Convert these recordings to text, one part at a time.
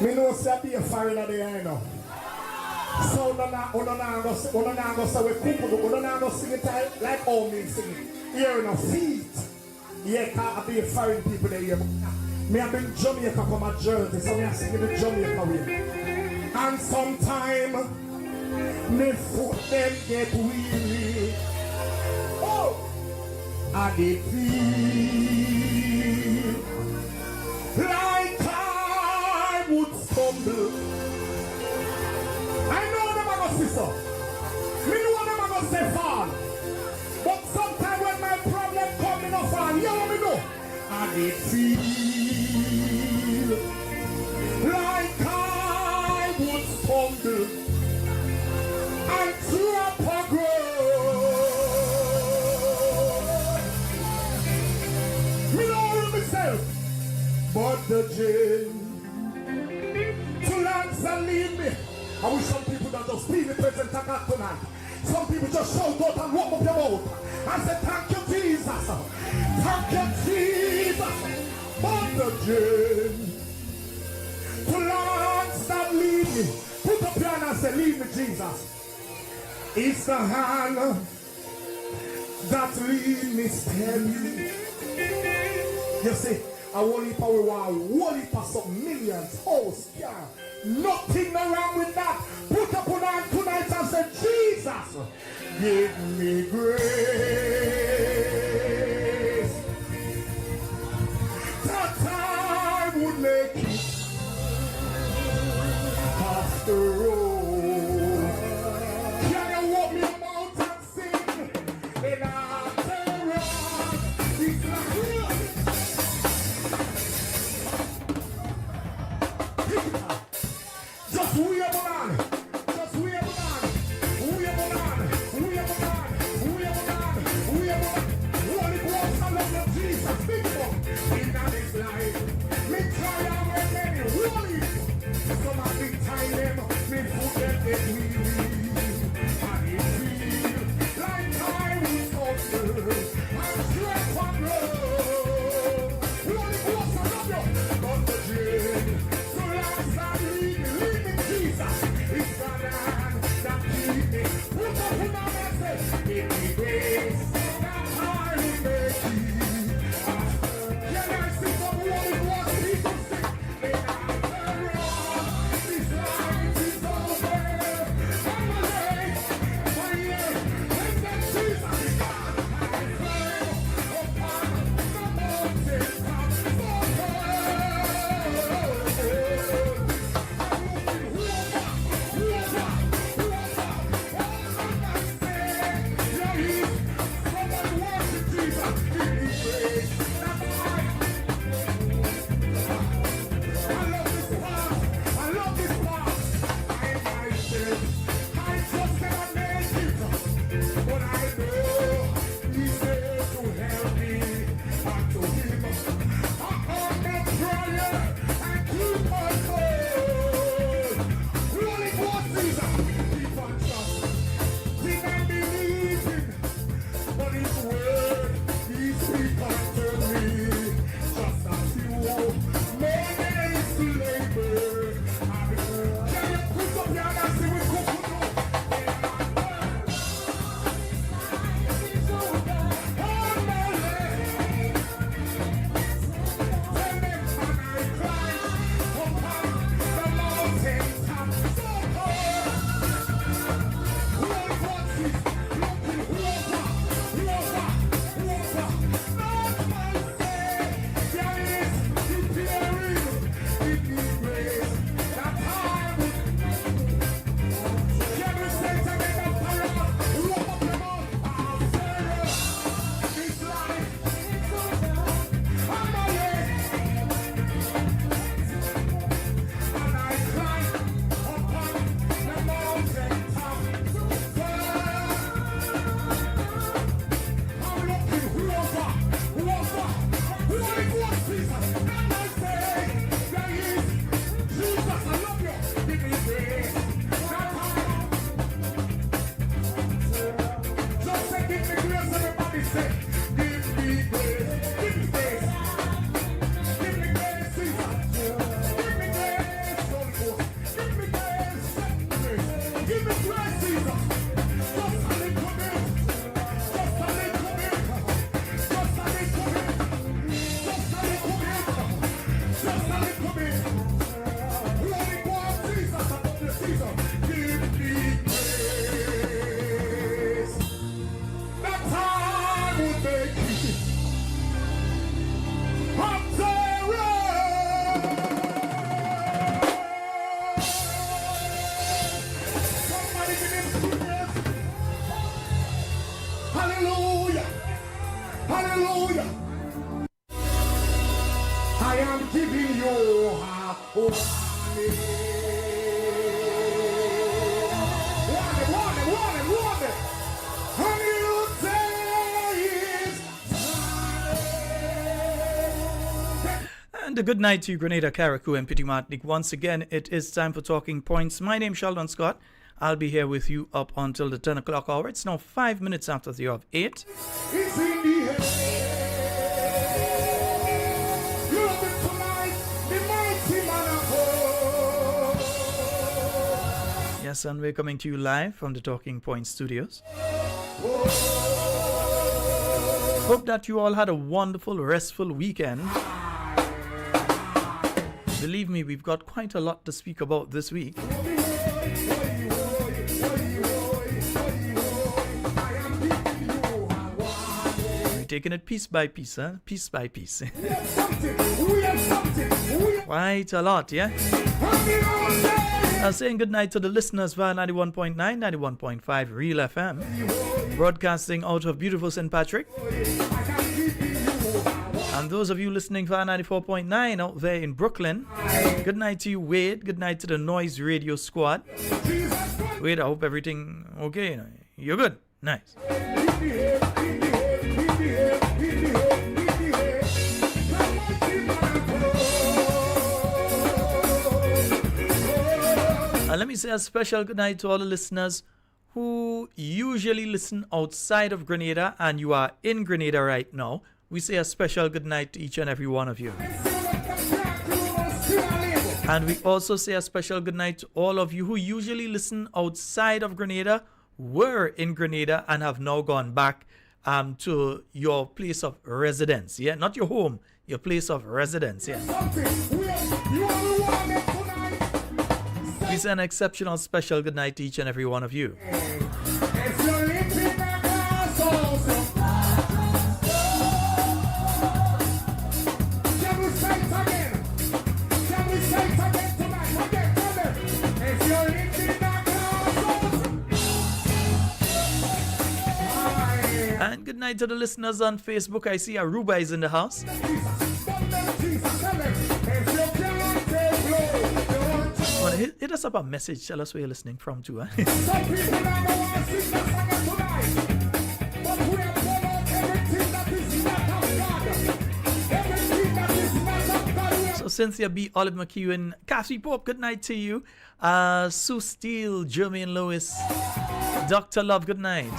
Me know say I be a fire in the air now. So no go say we couple, no go sing it like all me sing it. Here in a feet. Yeah, can't be a foreign people there. Me have been Jamaica from a Jersey, so me I sing the Jamaica way. And sometime me foot them get weary. Oh, and it feel like I would stumble. I know them are gonna see so. Me know them are gonna say fall. But sometimes when my problem come in a fall, you know me know. And it feel like I would stumble and drop a grave. Me know myself, but the jail to lands and leave me. I wish some people that just feel the presence of God tonight. Some people just shout out and walk up your mouth and say, thank you, Jesus. Thank you, Jesus. But the jail to lands that lead me. Put up your hand and say, lead me, Jesus. It's the hand that lead me steady. You see, I won't leap away while I won't leap past some millions. Oh, yeah. Nothing wrong with that. Put up on hand tonight and say, Jesus, give me grace that I would make it past the road. Can you walk me about and sing in our terror? It's like just we have a man. Just we have a man. We have a man. We have a man. We have a man. We have a man. Holy Ghost, I love you, Jesus. Big one. In this life, me try and make many holy. Some of the time, me forget that we and it feel like time is over. I'm straight from love. Holy Ghost, I love you. But the jail, so last I leave me. Jesus, it's the man that keep me. Put up in my message. Give me grace that I will make it. Can I see some Holy Ghost people sing? In our road, this life is over. I'm alive for you. And then Jesus is God. I climb upon the mountain top so I am giving you a warning. Warning. A new day is coming. And a good night to you, Grenada, Carriacou, and Petit Martinique. Once again, it is time for Talking Points. My name's Sheldon Scott. I'll be here with you up until the 10 o'clock hour. It's now 5 minutes after the hour of 8. It's in the air. Love it tonight, the mighty man of God. Yes, and we're coming to you live from the Talking Points studios. Hope that you all had a wonderful, restful weekend. Believe me, we've got quite a lot to speak about this week. Taking it piece by piece, huh? Piece by piece. Quite a lot, yeah? Saying good night to the listeners via 91.9, 91.5 Real FM, broadcasting out of beautiful St. Patrick. And those of you listening via 94.9 out there in Brooklyn, good night to you, Wade. Good night to the Noise Radio Squad. Wade, I hope everything okay. You're good? Nice. Let me say a special good night to all the listeners who usually listen outside of Grenada, and you are in Grenada right now. We say a special good night to each and every one of you. And we also say a special good night to all of you who usually listen outside of Grenada, were in Grenada, and have now gone back to your place of residence. Yeah, not your home, your place of residence. Yeah. We say an exceptional special good night to each and every one of you. And good night to the listeners on Facebook. I see Aruba is in the house. Hit us up a message. Tell us where you're listening from too. Huh? So Cynthia B, Olive McEwen, Cassie Pope, good night to you. Sue Steele, Jermaine Lewis, Dr. Love, good night.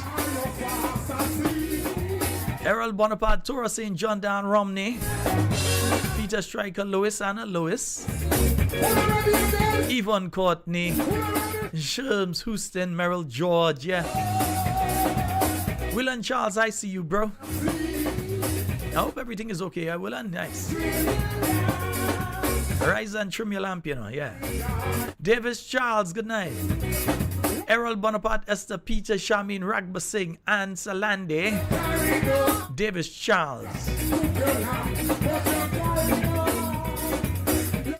Errol Bonaparte, Tora St. John, Dan Romney, Peter Stryker, Lewis, Anna Lewis, Yvonne Courtney, Sherms Houston, Merrill George, yeah. Will and Charles, I see you, bro. I hope everything is okay, Will and nice. Rise and trim your lamp, you know, yeah. Davis Charles, good night. Errol Bonaparte, Esther Peter, Shamin Ragba Singh, Anne Salande, Davis Charles.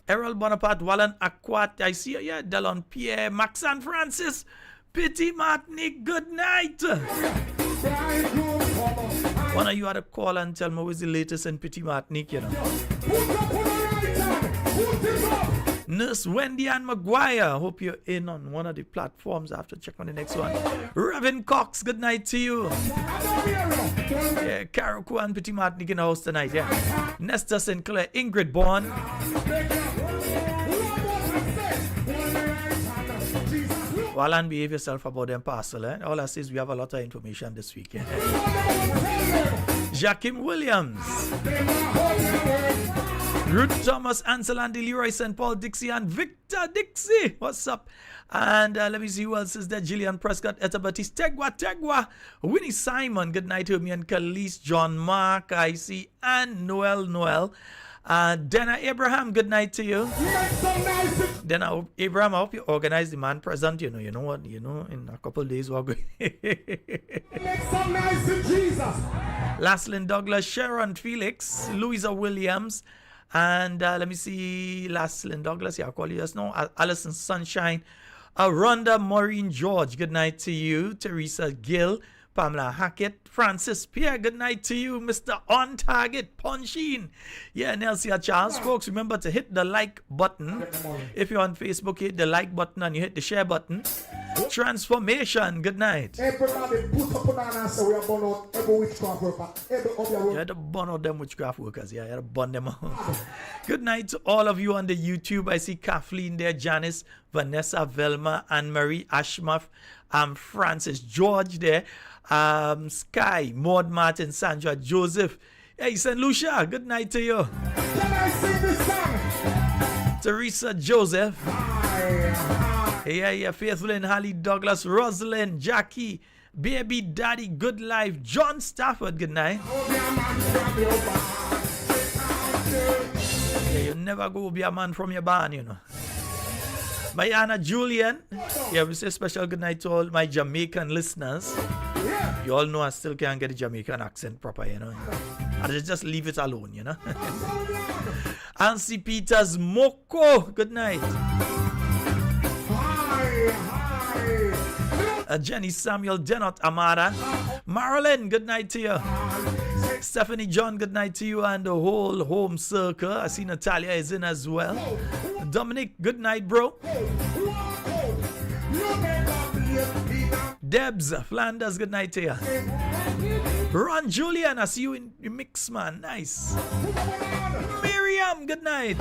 Errol Bonaparte, Wallen Aquat, I see you, yeah. Delon Pierre, Max and Francis, Petit Martinique, good night. One of you had to call and tell me what's the latest in Petit Martinique, you know. Nurse Wendy Ann McGuire, hope you're in on one of the platforms. I have to check on the next one. Reverend Cox, good night to you. Yeah, Carriacou and Petit Martinique in the house tonight, yeah. Nesta Sinclair, Ingrid Bourne. Well, and behave yourself about them parcel, eh? All I say is we have a lot of information this week, yeah. Jakim Williams. Ruth Thomas, Ansel Andy, Leroy St. Paul, Dixie, and Victor Dixie. What's up? And let me see who else is there. Gillian Prescott, Etta Batiste, Tegwa, Winnie Simon, good night to me, and Khalees, John Mark, I see, and Noel. Dana Abraham, good night to you. Dana Abraham, I hope you organize the man present. You know what? In a couple of days we're going. Laslyn Douglas, Sharon Felix, Louisa Williams, and let me see, Laslyn Douglas. Yeah, I'll call you just now. Alison Sunshine, Rhonda Maureen George, good night to you. Teresa Gill, Pamela Hackett. Francis Pierre, good night to you. Mr. On Target, Ponchine. Yeah, Nelsia Charles. Folks, remember to hit the like button. If you're on Facebook, hit the like button and you hit the share button. Transformation, good night. Everybody put up on and say we are born out every witchcraft worker. You had to burn out them witchcraft workers. Yeah, you had to burn them out. Good night to all of you on the YouTube. I see Kathleen there, Janice, Vanessa, Velma, Anne-Marie, Ashmaf, Francis, George there, Sky, Maud Martin, Sandra, Joseph. Hey, St. Lucia, good night to you. Can I sing this song? Teresa Joseph. Yeah, Faithlin, Holly Douglas, Rosalind, Jackie, Baby Daddy, Good Life, John Stafford, good night. Yeah, you never go be a man from your barn, you know. Mayana Julian, yeah, we say special good night to all my Jamaican listeners. You all know I still can't get a Jamaican accent proper, you know. I just leave it alone, you know. Ansi Peters Moko, good night. Jenny Samuel Denot Amara. Marilyn, good night to you. Stephanie John, good night to you and the whole home circle. I see Natalia is in as well. Dominic, good night, bro. Debs Flanders, good night to you. Ron Julian, I see you in the mix, man. Nice. Miriam, good night.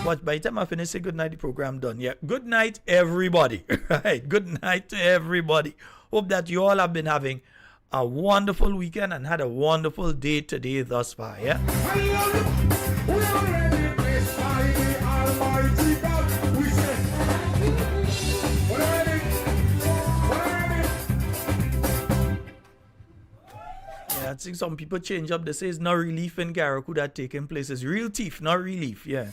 But by the time I finish, say good night, the program done. Yeah, good night, everybody. Right, good night to everybody. Hope that you all have been having a wonderful weekend and had a wonderful day today thus far. Yeah. I think some people change up. They say it's not relief in Carriacou that taking place. It's real thief, not relief. Yeah.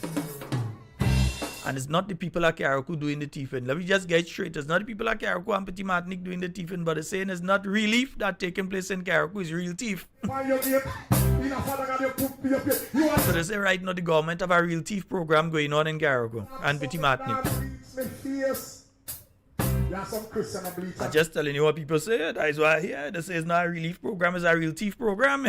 And it's not the people at Carriacou doing the thieving. Let me just get straight. It's not the people at Carriacou and Petit Martinique doing the thieving, but it's saying it's not relief that taking place in Carriacou. It's real thief. So they say right now the government have a real thief program going on in Carriacou and Petit Martinique. I'm just telling you what people say. That's why here they say it's not a relief program, it's a real thief program.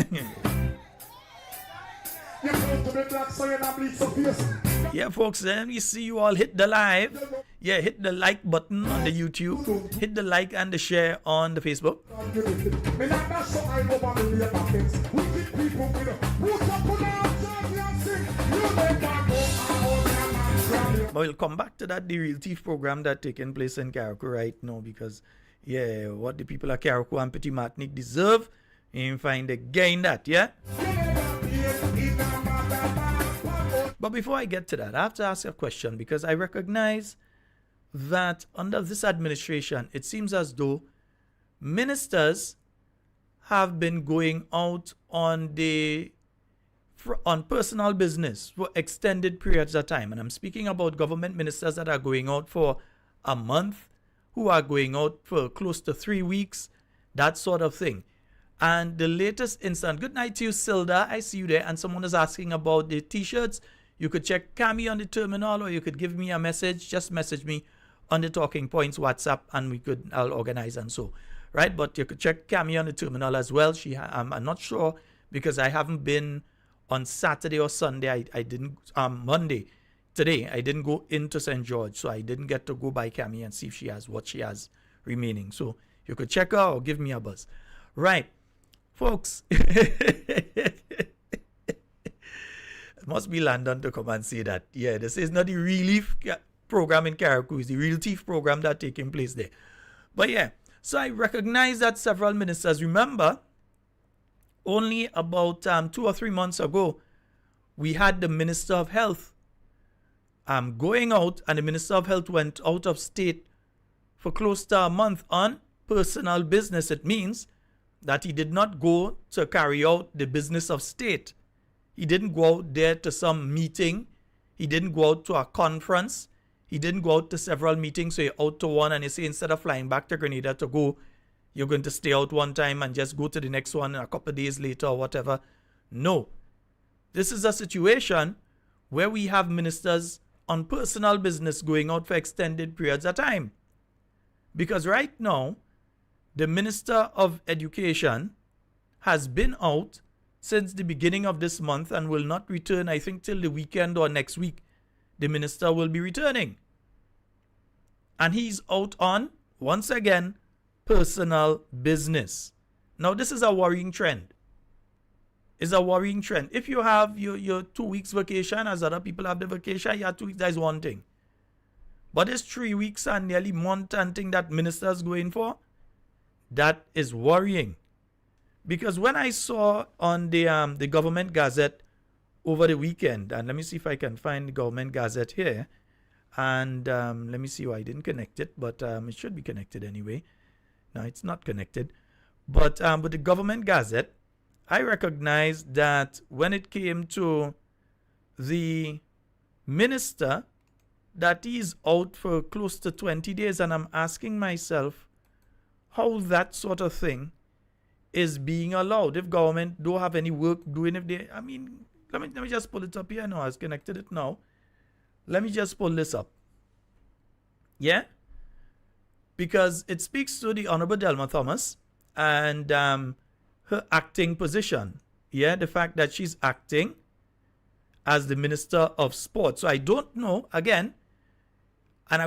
Yeah, folks, you see you all hit the live. Yeah, hit the like button on the YouTube. Hit the like and the share on the Facebook. But we'll come back to that, the real thief program that taking place in Carriacou right now, because yeah, what the people of Carriacou and Petit Martinique deserve, you find they gain that, yeah? But before I get to that, I have to ask a question, because I recognize that under this administration, it seems as though ministers have been going out on personal business for extended periods of time. And I'm speaking about government ministers that are going out for a month, who are going out for close to 3 weeks, that sort of thing. And the latest instant, good night to you, Silda. I see you there. And someone is asking about the t-shirts. You could check Cami on the terminal, or you could give me a message. Just message me on the Talking Points WhatsApp, and I'll organize and so. Right? But you could check Cami on the terminal as well. I'm not sure, because I haven't been on Saturday or Sunday. I didn't, Monday, today, I didn't go into St. George, so I didn't get to go by Cami and see if she has what she has remaining. So you could check her or give me a buzz. Right, folks. It must be London to come and say that. Yeah, this is not the relief program in Carriacou, it's the real thief program that's taking place there. But yeah, so I recognize that several ministers, remember, only about 2 or 3 months ago, we had the Minister of Health going out, and the Minister of Health went out of state for close to a month on personal business. It means that he did not go to carry out the business of state. He didn't go out there to some meeting. He didn't go out to a conference. He didn't go out to several meetings. So you're out to one, and you say instead of flying back to Grenada to go, you're going to stay out one time and just go to the next one a couple of days later or whatever. No. This is a situation where we have ministers on personal business going out for extended periods of time. Because right now, the Minister of Education has been out since the beginning of this month and will not return, I think, till the weekend or next week. The minister will be returning. And he's out on, once again, personal business. Now, this is a worrying trend. It's a worrying trend. If you have your 2 weeks vacation, as other people have the vacation, you have 2 weeks, that is one thing. But it's 3 weeks and nearly month and thing that ministers going for, that is worrying. Because when I saw on the government gazette over the weekend, and let me see if I can find the government gazette here, and let me see why I didn't connect it, but it should be connected anyway. No, it's not connected. But with the government gazette, I recognized that when it came to the minister, that he's out for close to 20 days, and I'm asking myself how that sort of thing is being allowed. If government don't have any work doing, if they, I mean, let me just pull it up here now. I've connected it now. Let me just pull this up. Yeah? Because it speaks to the Honorable Delma Thomas and her acting position. Yeah, the fact that she's acting as the Minister of Sport. So I don't know, again, and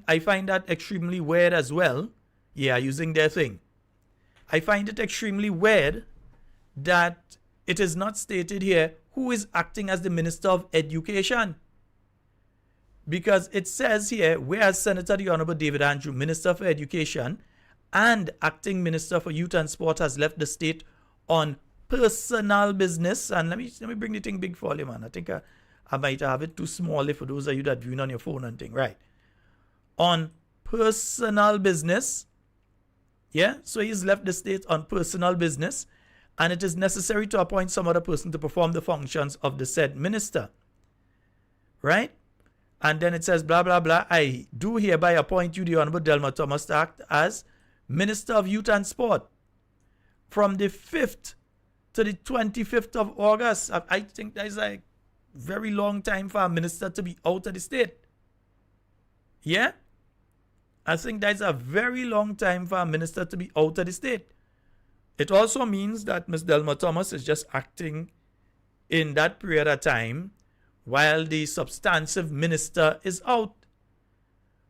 I find that extremely weird as well. Yeah, using their thing. I find it extremely weird that it is not stated here who is acting as the Minister of Education. Because it says here, whereas Senator the Honorable David Andrew, Minister for Education and Acting Minister for Youth and Sport, has left the state on personal business. And let me bring the thing big for you, man. I think I might have it too small for those of you that viewing on your phone and thing. Right. On personal business. Yeah, so he's left the state on personal business, and it is necessary to appoint some other person to perform the functions of the said minister. Right? And then it says, blah, blah, blah, I do hereby appoint you, the Honorable Delma Thomas, to act as Minister of Youth and Sport from the 5th to the 25th of August. I think that is a very long time for a minister to be out of the state. Yeah? I think that's a very long time for a minister to be out of the state. It also means that Ms. Delma Thomas is just acting in that period of time while the substantive minister is out.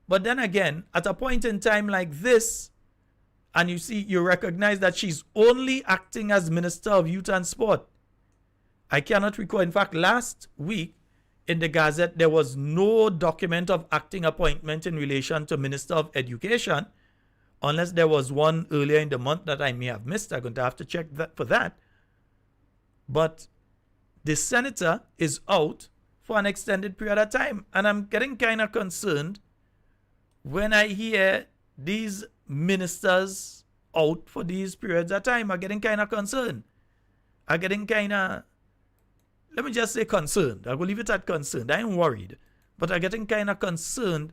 But then again, at a point in time like this, and you recognize that she's only acting as Minister of Youth and Sport. I cannot recall. In fact, last week, in the Gazette, there was no document of acting appointment in relation to Minister of Education, unless there was one earlier in the month that I may have missed. I'm going to have to check that for that. But the senator is out for an extended period of time. And I'm getting kind of concerned when I hear these ministers out for these periods of time. I'm getting kind of concerned. I'm getting kind of, let me just say concerned. I will leave it at concerned. I am worried. But I'm getting kind of concerned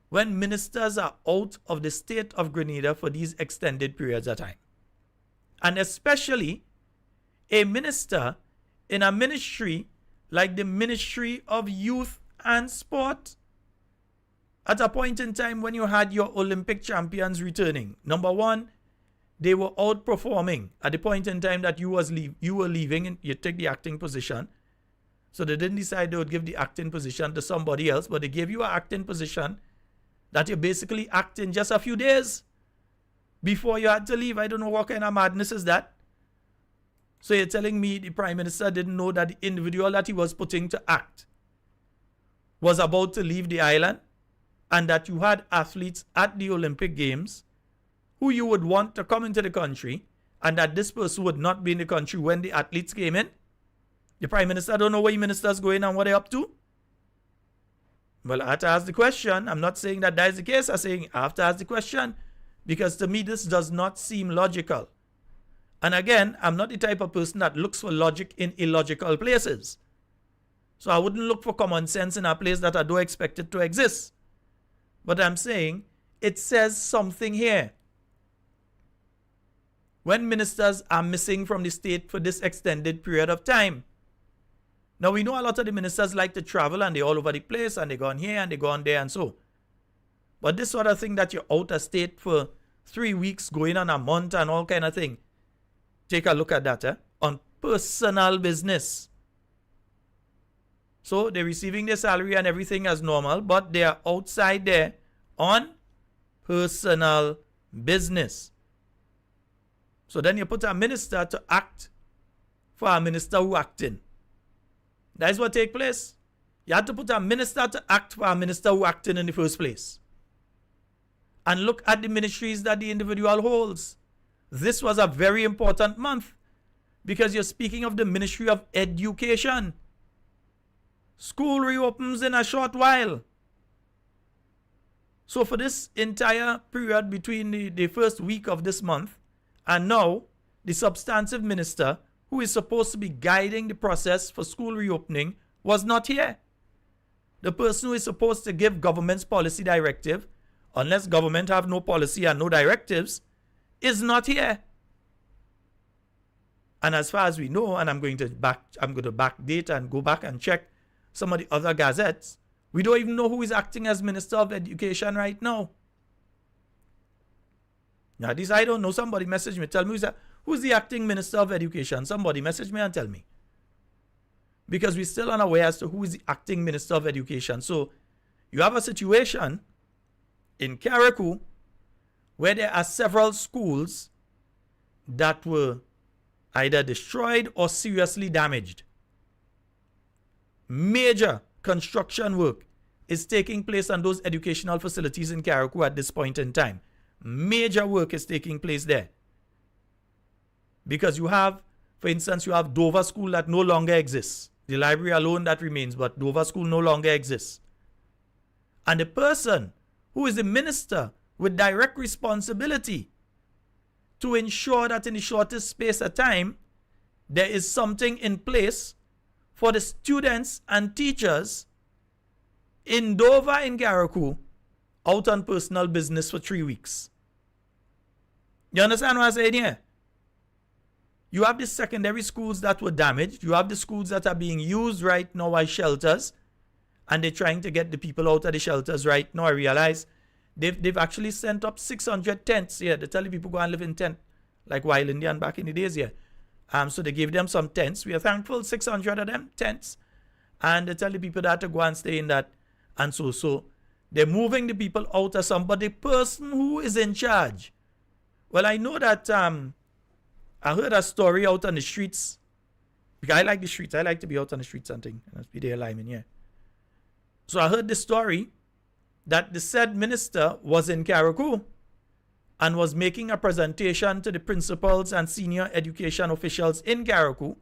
when ministers are out of the state of Grenada for these extended periods of time. And especially a minister in a ministry like the Ministry of Youth and Sport. At a point in time when you had your Olympic champions returning, number one, they were outperforming at the point in time that you were leaving and you take the acting position. So they didn't decide they would give the acting position to somebody else, but they gave you an acting position that you basically act in just a few days before you had to leave. I don't know what kind of madness is that. So you're telling me the Prime Minister didn't know that the individual that he was putting to act was about to leave the island, and that you had athletes at the Olympic Games who you would want to come into the country, and that this person would not be in the country when the athletes came in? The Prime Minister don't know where the minister's going and what they're up to? Well, I have to ask the question. I'm not saying that is the case. I'm saying I have to ask the question, because to me this does not seem logical. And again, I'm not the type of person that looks for logic in illogical places. So I wouldn't look for common sense in a place that I don't expect it to exist. But I'm saying it says something here. When ministers are missing from the state for this extended period of time. Now, we know a lot of the ministers like to travel and they're all over the place and they go on here and they go on there and so. But this sort of thing that you're out of state for 3 weeks, going on a month and all kind of thing. Take a look at that, on personal business. So they're receiving their salary and everything as normal, but they are outside there on personal business. So then you put a minister to act for a minister who acting. That is what take place. You had to put a minister to act for a minister who acting in the first place. And look at the ministries that the individual holds. This was a very important month because you're speaking of the Ministry of Education. School reopens in a short while. So for this entire period between the first week of this month and now, the substantive minister who is supposed to be guiding the process for school reopening was not here. The person who is supposed to give government's policy directive, unless government have no policy and no directives, is not here. And as far as we know, and I'm going to backdate and go back and check some of the other gazettes, we don't even know who is acting as Minister of Education right now. Now this I don't know. Somebody message me, tell me who's the acting Minister of Education. Somebody message me and tell me. Because we're still unaware as to who is the acting Minister of Education. So you have a situation in Carriacou where there are several schools that were either destroyed or seriously damaged. Major construction work is taking place on those educational facilities in Carriacou at this point in time. Major work is taking place there. Because you have, for instance, you have Dover School that no longer exists. The library alone that remains, but Dover School no longer exists. And the person who is the minister with direct responsibility to ensure that in the shortest space of time, there is something in place for the students and teachers in Dover in Carriacou out on personal business for 3 weeks. You understand what I'm saying here? You have the secondary schools that were damaged. You have the schools that are being used right now as shelters. And they're trying to get the people out of the shelters right now. I realize they've actually sent up 600 tents here. They tell the people go and live in tent. Like Wild Indian back in the days here. So they gave them some tents. We are thankful, 600 of them tents. And they tell the people that to go and stay in that. And so they're moving the people out of some. But the person who is in charge. Well, I know that I heard a story out on the streets. Because I like the streets. I like to be out on the streets and things. And be there lineman, yeah. So I heard the story that the said minister was in Carriacou and was making a presentation to the principals and senior education officials in Carriacou.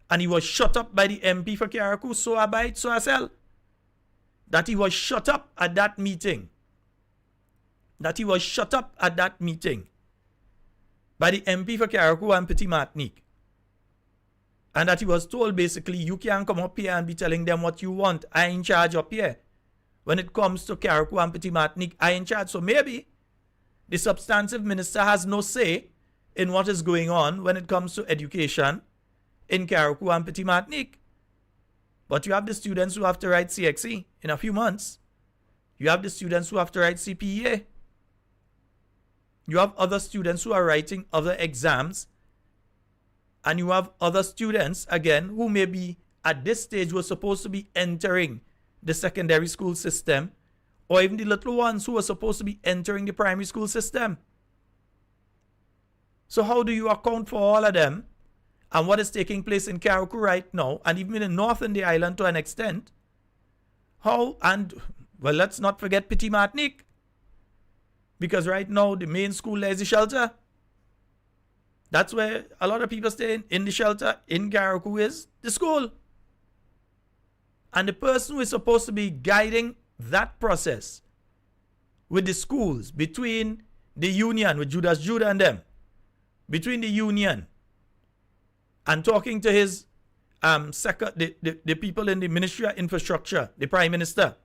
And he was shut up by the MP for Carriacou, so I buy it, so I sell. That he was shut up at that meeting. That he was shut up at that meeting by the MP for Carriacou and Petit Martinique. And that he was told basically, you can't come up here and be telling them what you want. I in charge up here. When it comes to Carriacou and Petit Martinique, I in charge. So maybe the substantive minister has no say in what is going on when it comes to education in Carriacou and Petit Martinique. But you have the students who have to write CXE in a few months. You have the students who have to write CPEA. You have other students who are writing other exams. And you have other students, again, who maybe at this stage were supposed to be entering the secondary school system, or even the little ones who are supposed to be entering the primary school system. So how do you account for all of them and what is taking place in Carriacou right now, and even in the north in the island to an extent? How, and well, let's not forget Petit Martinique, because right now the main school there is the shelter. That's where a lot of people stay in the shelter in Carriacou is the school. And the person who is supposed to be guiding that process with the schools, between the union, with Judas Judah and them, between the union and talking to his the people in the Ministry of Infrastructure, the Prime Minister,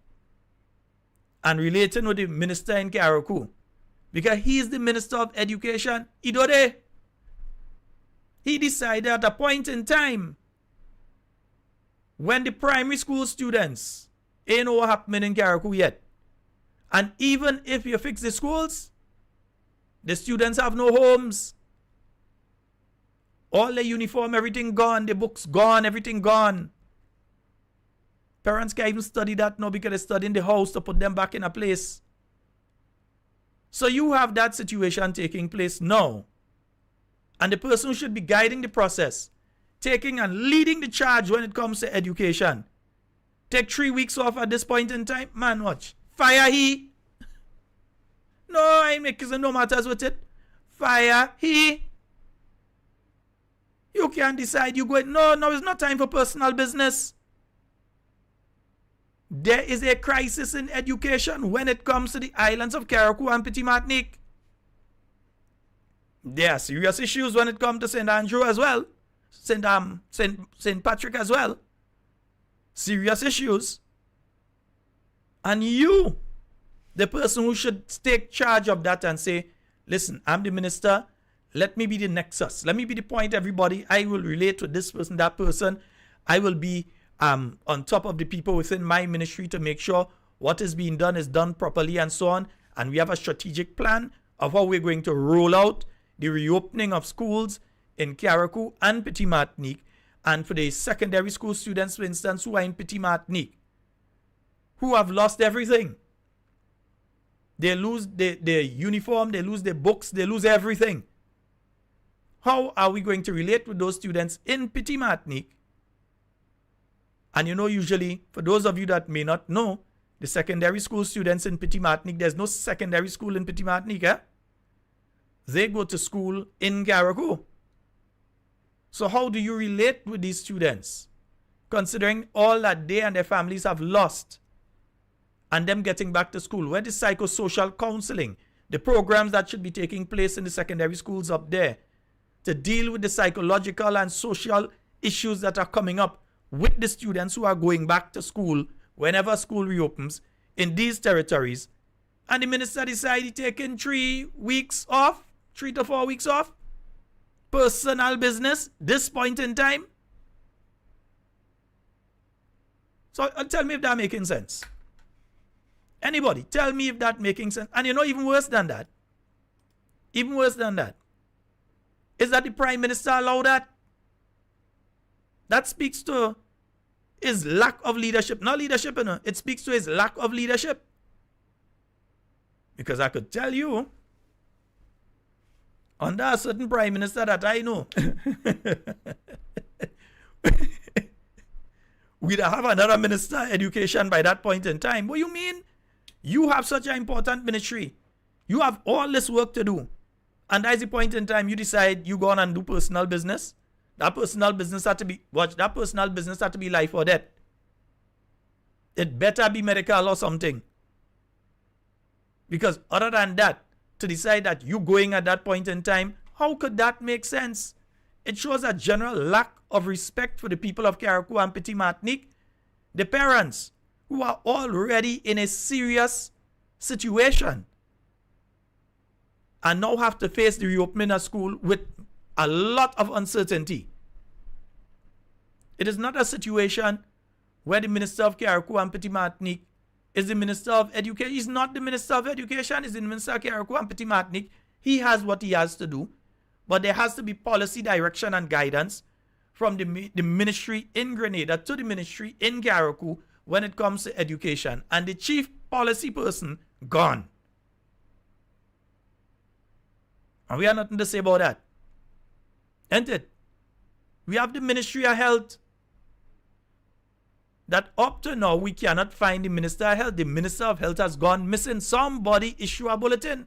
and relating with the minister in Carriacou, because he is the Minister of Education, Idode. He decided at a point in time when the primary school students ain't know what happening in Carriacou yet. And even if you fix the schools, The students have no homes. All the uniform, everything gone. The books gone, everything gone. Parents can't even study that now because they study in the house to put them back in a place. So you have that situation taking place now. And the person who should be guiding the process, taking and leading the charge when it comes to education, take 3 weeks off at this point in time, man, watch. Fire he. No, I ain't making no matters with it. Fire he. You can't decide you going, no, it's not time for personal business. There is a crisis in education when it comes to the islands of Carriacou and Petit Martinique. There are serious issues when it comes to St. Andrew as well. St. Patrick as well. Serious issues. And you, the person who should take charge of that and say, listen, I'm the minister. Let me be the nexus. Let me be the point, everybody. I will relate to this person, that person. I will be on top of the people within my ministry to make sure what is being done is done properly and so on. And we have a strategic plan of how we're going to roll out the reopening of schools in Carriacou and Petit Martinique. And for the secondary school students, for instance, who are in Petit Martinique, who have lost everything. They lose their uniform, they lose their books, they lose everything. How are we going to relate with those students in Petit Martinique? And you know, usually, for those of you that may not know, the secondary school students in Petit Martinique, there's no secondary school in Petit Martinique. They go to school in Carriacou. So how do you relate with these students, considering all that they and their families have lost, and them getting back to school? Where the psychosocial counseling, the programs that should be taking place in the secondary schools up there to deal with the psychological and social issues that are coming up with the students who are going back to school whenever school reopens in these territories. And the minister decided taking 3 weeks off, 3 to 4 weeks off. Personal business, this point in time. So tell me if that making sense. Anybody, tell me if that making sense. And you know, even worse than that, is that the Prime Minister allowed that? That speaks to his lack of leadership. Not leadership, you know. It speaks to his lack of leadership. Because I could tell you, under a certain Prime Minister that I know, we'd have another Minister of Education by that point in time. What do you mean? You have such an important ministry. You have all this work to do. And that's the point in time you decide you go on and do personal business. That personal business had to be, that personal business had to be life or death. It better be medical or something. Because other than that, to decide that you going at that point in time, how could that make sense? It shows a general lack of respect for the people of Carriacou and Petit Martinique. The parents who are already in a serious situation and now have to face the reopening of school with a lot of uncertainty. It is not a situation where the Minister of Carriacou and Petit Martinique is the Minister of Education. He's not the Minister of Education, he's the Minister of Carriacou and Petit Martinique. He has what he has to do. But there has to be policy direction and guidance from the ministry in Grenada to the ministry in Carriacou when it comes to education. And the chief policy person, gone. And we have nothing to say about that. Ain't it? We have the Ministry of Health. That up to now, we cannot find the Minister of Health. The Minister of Health has gone missing. Somebody issue a bulletin.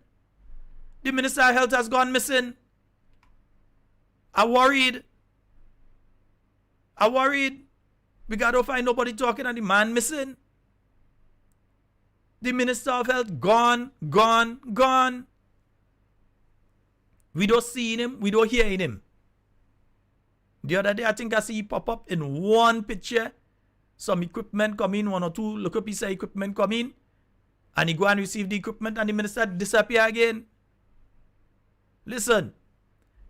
The Minister of Health has gone missing. I'm worried. We got to find nobody talking and the man missing. The Minister of Health gone. We don't see him. We don't hear him. The other day, I think I see he pop up in one picture. Some equipment come in, 1 or 2 little piece of equipment come in. And he go and receive the equipment and the minister disappear again. Listen,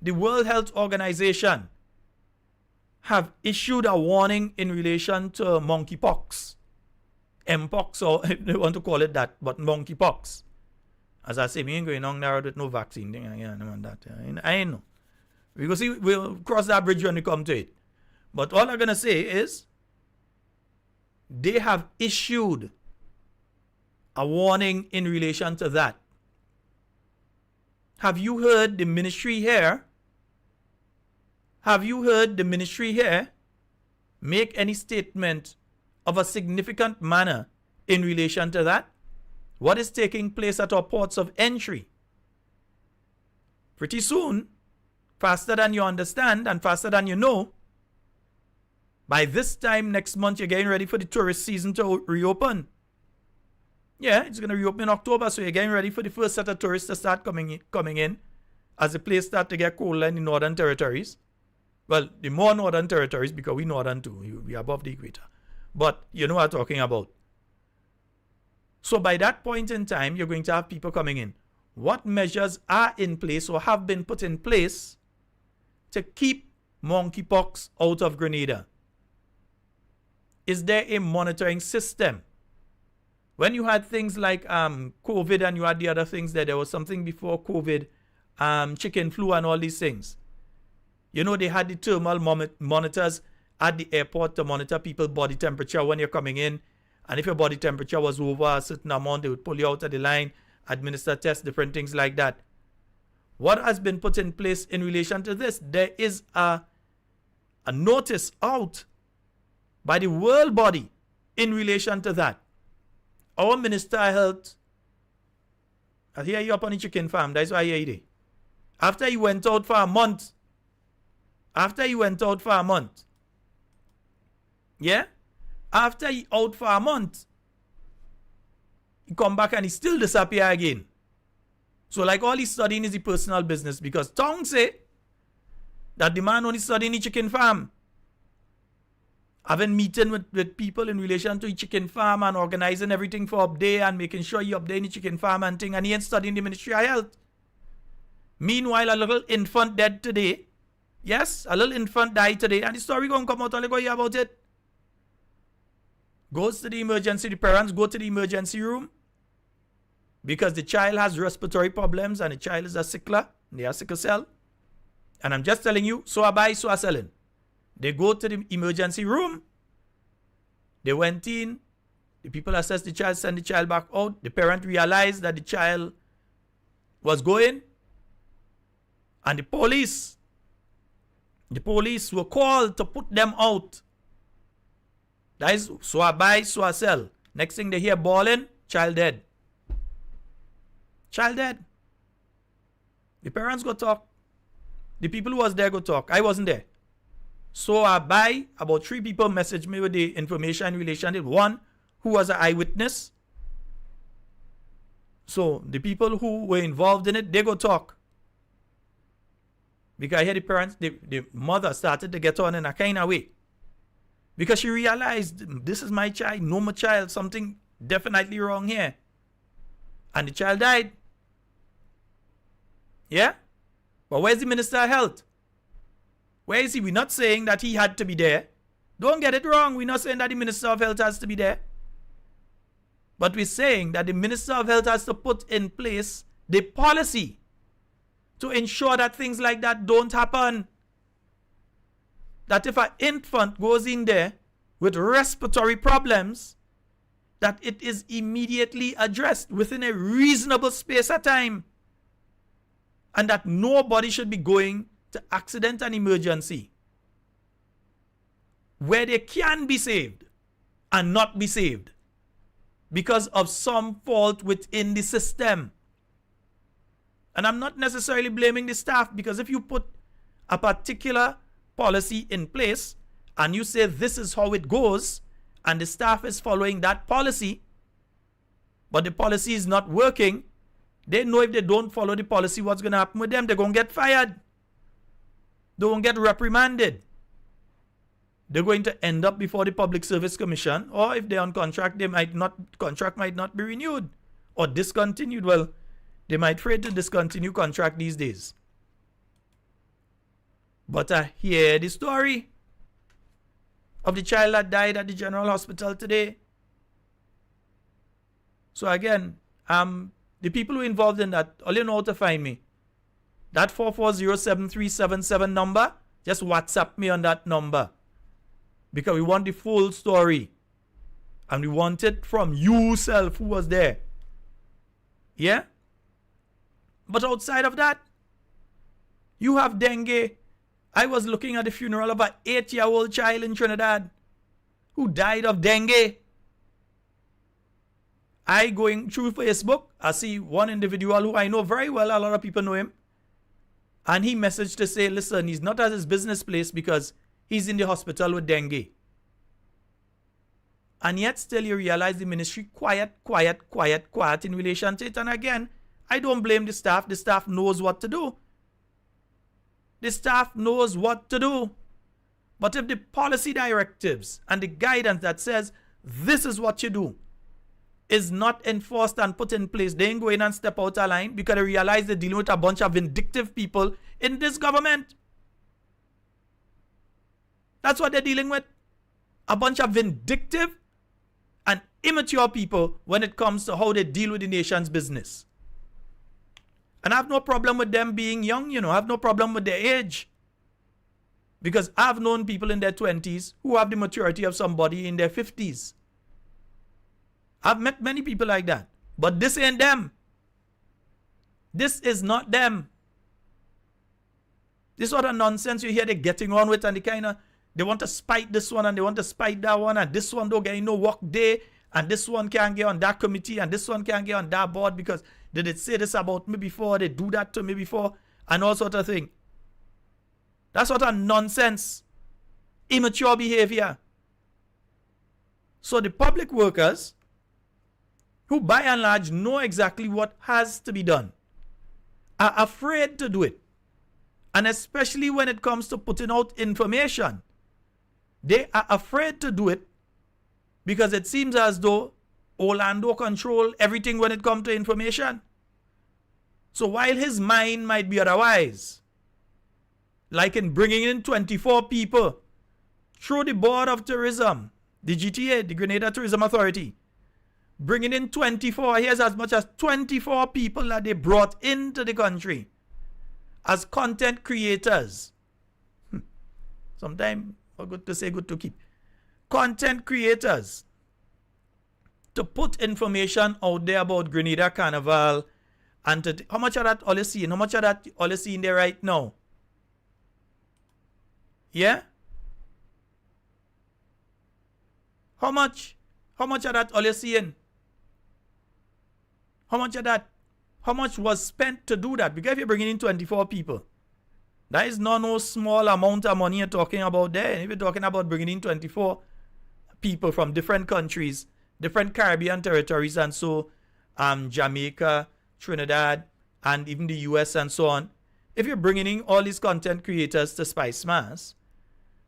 the World Health Organization have issued a warning in relation to monkeypox. Mpox, or if you want to call it that, but monkeypox. As I say, me ain't going on there with no vaccine thing again and that. I ain't know. We go see, we'll cross that bridge when we come to it. But all I'm gonna say is they have issued a warning in relation to that. Have you heard the ministry here? Have you heard the ministry here make any statement of a significant manner in relation to that? What is taking place at our ports of entry? Pretty soon, faster than you understand and faster than you know, by this time next month, you're getting ready for the tourist season to reopen. Yeah, it's going to reopen in October, so you're getting ready for the first set of tourists to start coming in as the place start to get colder in the northern territories. Well, the more northern territories, because we northern too, we are above the equator. But you know what I'm talking about. So by that point in time, you're going to have people coming in. What measures are in place or have been put in place to keep monkeypox out of Grenada? Is there a monitoring system? When you had things like COVID and you had the other things there was something before COVID, chicken flu and all these things. You know, they had the thermal monitors at the airport to monitor people's body temperature when you're coming in. And if your body temperature was over a certain amount, they would pull you out of the line, administer tests, different things like that. What has been put in place in relation to this? There is a notice out by the world body in relation to that. Our Minister of Health, I hear you up on the chicken farm, that's why I hear you. After he went out for a month, yeah? After he out for a month, he come back and he still disappear again. So like all he's studying is the personal business, because Tong say that the man only studying the chicken farm. Having meeting with people in relation to the chicken farm and organizing everything for up there and making sure you update the chicken farm and thing, and he ain't studying the Ministry of Health. Meanwhile, a little infant dead today. Yes, a little infant died today, and the story gonna come out, all you go hear about it. Goes to the emergency, the parents go to the emergency room because the child has respiratory problems and the child is a sickler, they have sickle cell. And I'm just telling you, so I buy, so I selling. They go to the emergency room. They went in. The people assess the child, send the child back out. The parent realized that the child was going. And the police were called to put them out. That is, so I buy, so I sell. Next thing they hear bawling, child dead. Child dead. The parents go talk. The people who was there go talk. I wasn't there. So I buy, about 3 people messaged me with the information in relation to one who was an eyewitness. So the people who were involved in it, they go talk. Because I hear the parents, the mother started to get on in a kind of way. Because she realized, this is my child, no my child, something definitely wrong here. And the child died. Yeah? But where's the Minister of Health? Where is he? We're not saying that he had to be there. Don't get it wrong. We're not saying that the Minister of Health has to be there. But we're saying that the Minister of Health has to put in place the policy to ensure that things like that don't happen. That if an infant goes in there with respiratory problems, that it is immediately addressed within a reasonable space of time. And that nobody should be going to accident and emergency where they can be saved and not be saved because of some fault within the system. And I'm not necessarily blaming the staff, because if you put a particular policy in place and you say this is how it goes and the staff is following that policy, but the policy is not working, they know if they don't follow the policy, what's going to happen with them? They're going to get fired. They won't get reprimanded. They're going to end up before the Public Service Commission, or if they're on contract, contract might not be renewed or discontinued. Well, they might afraid to discontinue contract these days. But I hear the story of the child that died at the General Hospital today. So again, the The people who are involved in that, all you know how to find me. That 4407377 number, just WhatsApp me on that number. Because we want the full story. And we want it from you self who was there. Yeah? But outside of that, you have dengue. I was looking at the funeral of an 8-year-old child in Trinidad who died of dengue. I going through Facebook, I see one individual who I know very well, a lot of people know him. And he messaged to say, listen, he's not at his business place because he's in the hospital with dengue. And yet still you realize the ministry quiet in relation to it. And again, I don't blame the staff. The staff knows what to do. The staff knows what to do. But if the policy directives and the guidance that says this is what you do is not enforced and put in place, they ain't go in and step out of line because they realize they're dealing with a bunch of vindictive people in this government. That's what they're dealing with. A bunch of vindictive and immature people when it comes to how they deal with the nation's business. And I have no problem with them being young, I have no problem with their age. Because I've known people in their 20s who have the maturity of somebody in their 50s. I've met many people like that. But this ain't them. This is not them. This sort of nonsense you hear they're getting on with, and they want to spite this one and they want to spite that one, and this one don't get no work day, and this one can't get on that committee, and this one can't get on that board because they did say this about me before, they do that to me before, and all sort of thing. That's sort of nonsense. Immature behavior. So the public workers, who by and large know exactly what has to be done, are afraid to do it. And especially when it comes to putting out information, they are afraid to do it because it seems as though Orlando control everything when it comes to information. So while his mind might be otherwise, like in bringing in 24 people through the Board of Tourism, the GTA, the Grenada Tourism Authority, bringing in 24, here's as much as 24 people that they brought into the country as content creators. Sometimes, good to say, good to keep. Content creators to put information out there about Grenada Carnival. And how much of that all you seeing? How much of that all you seeing there right now? Yeah? How much of that all you seeing? How much of that? How much was spent to do that? Because if you're bringing in 24 people, that is not no small amount of money you're talking about there. And if you're talking about bringing in 24 people from different countries, different Caribbean territories, and so Jamaica, Trinidad, and even the US and so on, if you're bringing in all these content creators to Spice Mass,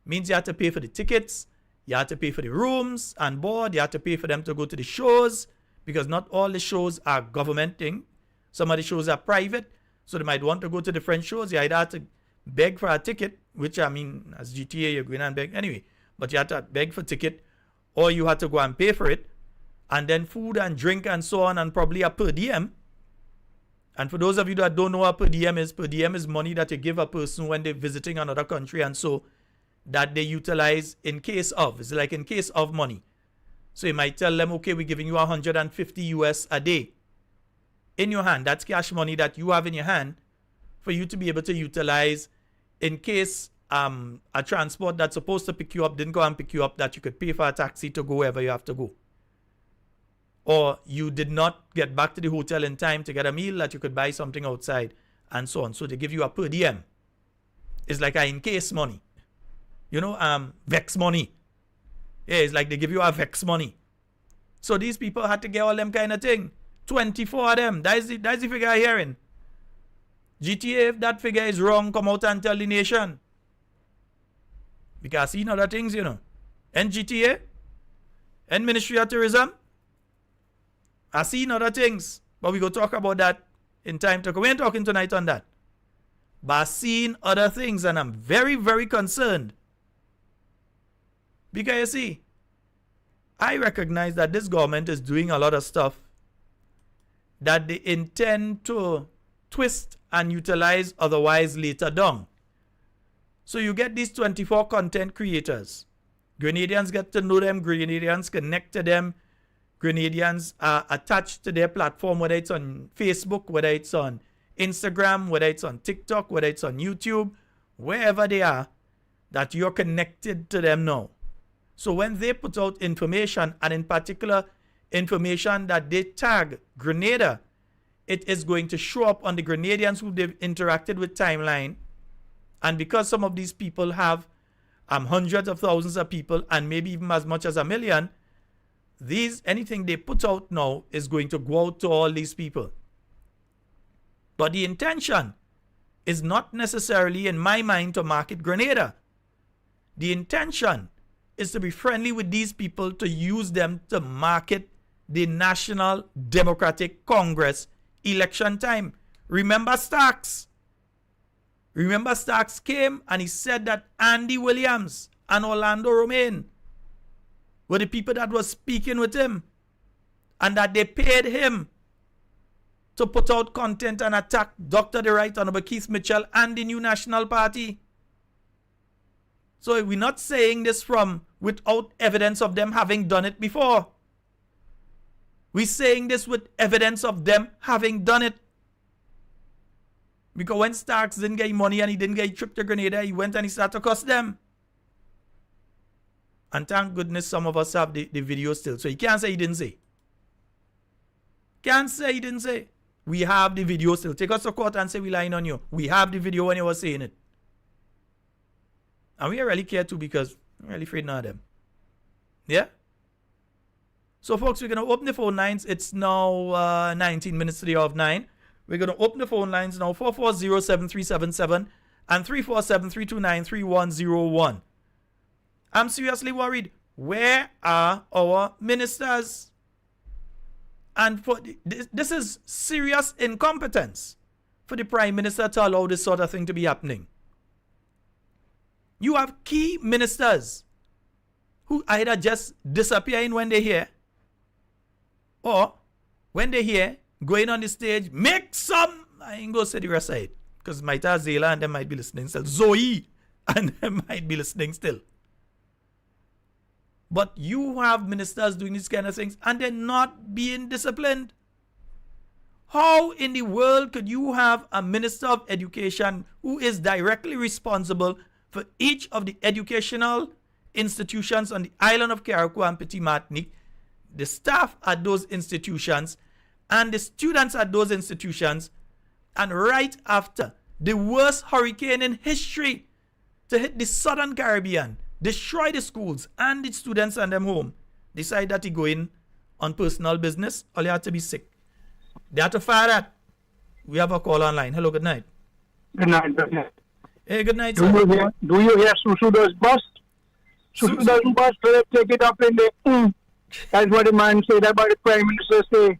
means you have to pay for the tickets, you have to pay for the rooms and board, you have to pay for them to go to the shows, because not all the shows are government thing. Some of the shows are private, so they might want to go to different shows. You either have to beg for a ticket, which I mean, as GTA, you're going and beg anyway, but you have to beg for ticket, or you have to go and pay for it, and then food and drink and so on, and probably a per diem. And for those of you that don't know what per diem is money that you give a person when they're visiting another country, and so that they utilize in case of. It's like in case of money. So you might tell them, okay, we're giving you 150 US a day in your hand. That's cash money that you have in your hand for you to be able to utilize in case a transport that's supposed to pick you up didn't go and pick you up, that you could pay for a taxi to go wherever you have to go. Or you did not get back to the hotel in time to get a meal, that you could buy something outside and so on. So they give you a per diem. It's like a in case money. Vex money. Yeah, it's like they give you a vex money. So these people had to get all them kind of thing. 24 of them. That's the figure I'm hearing. GTA, if that figure is wrong, come out and tell the nation. Because I seen other things, And GTA, and Ministry of Tourism, I seen other things. But we go talk about that in time to come. We ain't talking tonight on that. But I seen other things, and I'm very, very concerned. Because you see, I recognize that this government is doing a lot of stuff that they intend to twist and utilize otherwise later down. So you get these 24 content creators. Grenadians get to know them. Grenadians connect to them. Grenadians are attached to their platform, whether it's on Facebook, whether it's on Instagram, whether it's on TikTok, whether it's on YouTube, wherever they are, that you're connected to them now. So when they put out information, and in particular information that they tag Grenada, it is going to show up on the Grenadians who they've interacted with timeline. And because some of these people have hundreds of thousands of people and maybe even as much as 1 million, anything they put out now is going to go out to all these people. But the intention is not necessarily, in my mind, to market Grenada. The intention is to be friendly with these people, to use them to market the National Democratic Congress election time. Remember Starks? Remember Starks came and he said that Andy Williams and Orlando Romaine were the people that were speaking with him, and that they paid him to put out content and attack Dr. the Right Honorable Keith Mitchell and the New National Party. So we're not saying this without evidence of them having done it before. We're saying this with evidence of them having done it. Because when Starks didn't get money and he didn't get a trip to Grenada, he went and he started to cuss them. And thank goodness some of us have the video still. So you can't say he didn't say. Can't say he didn't say. We have the video still. Take us to court and say we lying on you. We have the video when you were saying it. And we really care too, because we're really afraid of them. Yeah? So folks, we're going to open the phone lines. It's now 19 minutes to the hour of 9. We're going to open the phone lines now. 440-7377 and 347-329-3101. I'm seriously worried. Where are our ministers? And for this is serious incompetence for the Prime Minister to allow this sort of thing to be happening. You have key ministers who either just disappearing when they're here, or when they're here, going on the stage, make some, I ain't going to say the rest of it, because Maita Zela and them might be listening still. Zoe and them might be listening still. But you have ministers doing these kind of things and they're not being disciplined. How in the world could you have a Minister of Education who is directly responsible for each of the educational institutions on the island of Carriacou and Petit Martinique, the staff at those institutions and the students at those institutions, and right after the worst hurricane in history to hit the Southern Caribbean, destroy the schools and the students and them home, decide that he go in on personal business, or you have to be sick. They have to fire that. We have a call online. Hello, good night. Good night, good night. Hey, good night, sir. Do you hear Susu does bust? Susu doesn't bust, so they take it up in the That's what the man said about the Prime Minister say.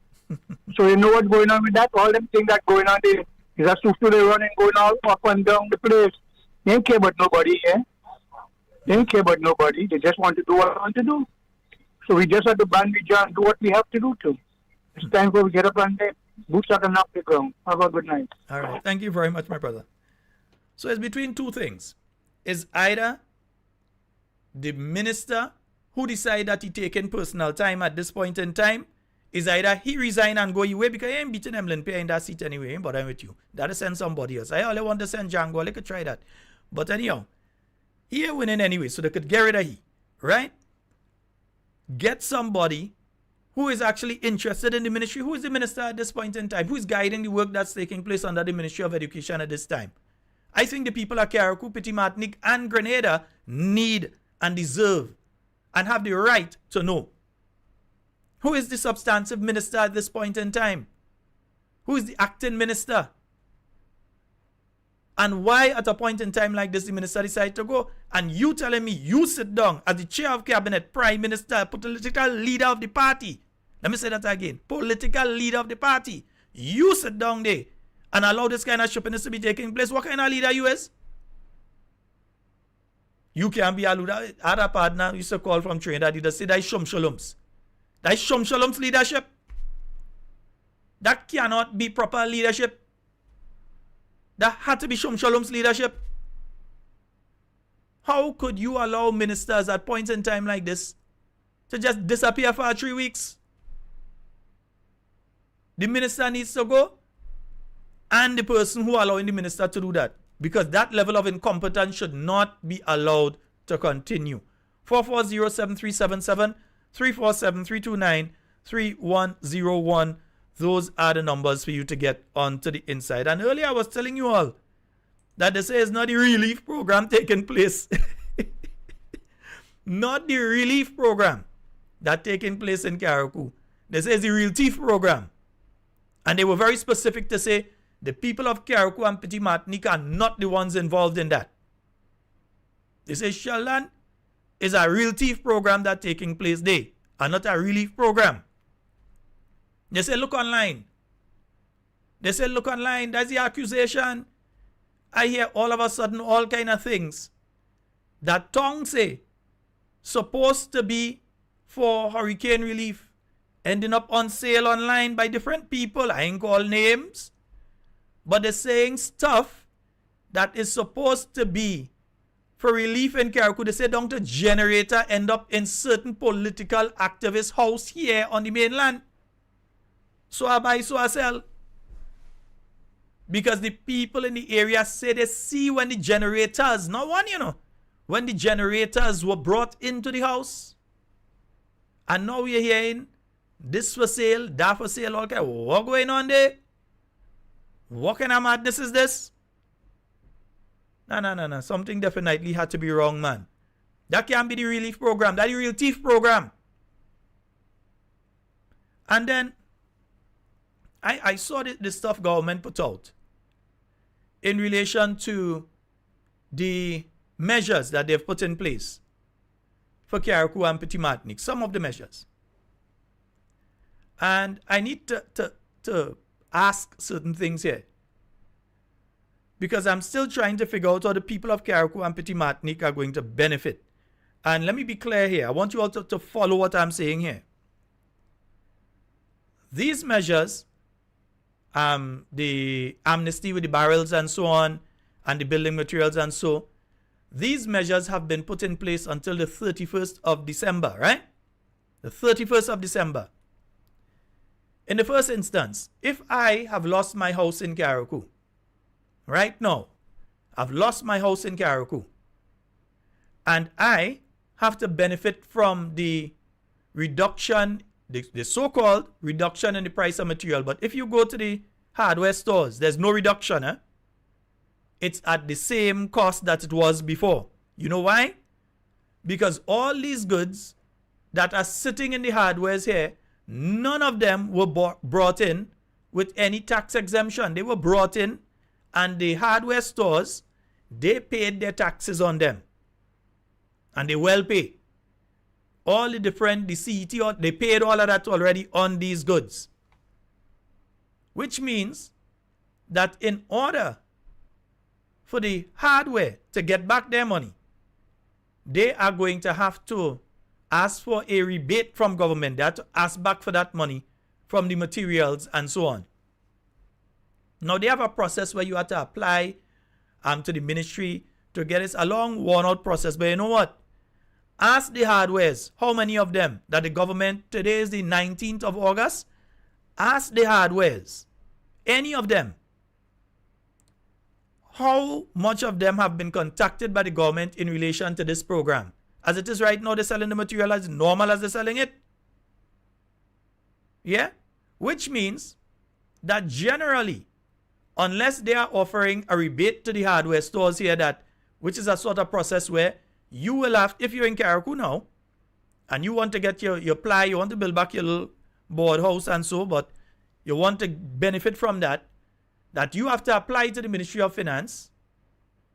So you know what's going on with that? All them things that going on there. Is a Susu they running, going all up and down the place. They don't care about nobody, eh? They don't care about nobody. They just want to do what they want to do. So we just have to band with John, do what we have to do too. It's time for we get up and there. Boots are off the ground. Have a good night. All right. Thank you very much, my brother. So it's between two things. It's either the minister who decide that he taking personal time at this point in time, is either he resign and go away because he ain't beating Emlyn Pay in that seat anyway. He ain't bothering with you. That'll send somebody else. I only want to send Django. I could try that. But anyhow, he ain't winning anyway, so they could get rid of he. Right? Get somebody who is actually interested in the ministry. Who is the minister at this point in time? Who is guiding the work that's taking place under the Ministry of Education at this time? I think the people of Carriacou, Petit Martinique, and Grenada need and deserve and have the right to know. Who is the substantive minister at this point in time? Who is the acting minister? And why at a point in time like this the minister decided to go? And you telling me you sit down as the chair of cabinet, prime minister, political leader of the party. Let me say that again. Political leader of the party. You sit down there and allow this kind of shoppiness to be taking place. What kind of leader you is? You can be a leader. Other partner used to call from Trinidad. He just say that is Shum Shalom's. That is Shum Shalom's leadership. That cannot be proper leadership. That had to be Shalom's leadership. How could you allow ministers at points in time like this to just disappear for 3 weeks? The minister needs to go, and the person who allowing the minister to do that, because that level of incompetence should not be allowed to continue. 440-7377, 347-329-3101. Those are the numbers for you to get onto the inside. And earlier I was telling you all that this is not the relief program taking place. Not the relief program that taking place in Carriacou. This is the real thief program. And they were very specific to say the people of Carriacou and Petit Martinique are not the ones involved in that. They say Sheldon is a real thief program that taking place there, and not a relief program. They say look online. They say look online. That's the accusation. I hear all of a sudden all kind of things that tongue say supposed to be for hurricane relief ending up on sale online by different people. I ain't call names, but they're saying stuff that is supposed to be for relief in Carriacou. They say down to generator end up in certain political activist house here on the mainland. So I buy, so I sell. Because the people in the area say they see when the generators, not one, when the generators were brought into the house. And now we're hearing this for sale, that for sale, okay, what going on there? What kind of madness is this? No. Something definitely had to be wrong, man. That can't be the relief program. That's the real thief program. And then I saw the stuff government put out in relation to the measures that they've put in place for Carriacou and Petit Martinique. Some of the measures. And I need to ask certain things here, because I'm still trying to figure out how the people of Carriacou and Petit Martinique are going to benefit. And let me be clear here. I want you all to follow what I'm saying here. These measures, the amnesty with the barrels and so on, and the building materials and so, these measures have been put in place until the 31st of December, right? The 31st of December. In the first instance, if I have lost my house in Carriacou, right now, I've lost my house in Carriacou, and I have to benefit from the reduction, the so-called reduction in the price of material. But if you go to the hardware stores, there's no reduction. It's at the same cost that it was before. You know why? Because all these goods that are sitting in the hardwares here, none of them were brought in with any tax exemption. They were brought in, and the hardware stores, they paid their taxes on them. And they well pay. All the CET, they paid all of that already on these goods. Which means that in order for the hardware to get back their money, they are going to have to ask for a rebate from government. They have to ask back for that money from the materials and so on. Now they have a process where you have to apply to the ministry to get this, a long worn out process. But you know what? Ask the hardwares, how many of them that the government, today is the 19th of August, ask the hardwares, any of them, how much of them have been contacted by the government in relation to this program. As it is right now, they're selling the material as normal as they're selling it. Yeah? Which means that generally, unless they are offering a rebate to the hardware stores here, that, which is a sort of process where you will have, if you're in Carriacou now, and you want to get your ply, you want to build back your little board house and so, but you want to benefit from that you have to apply to the Ministry of Finance.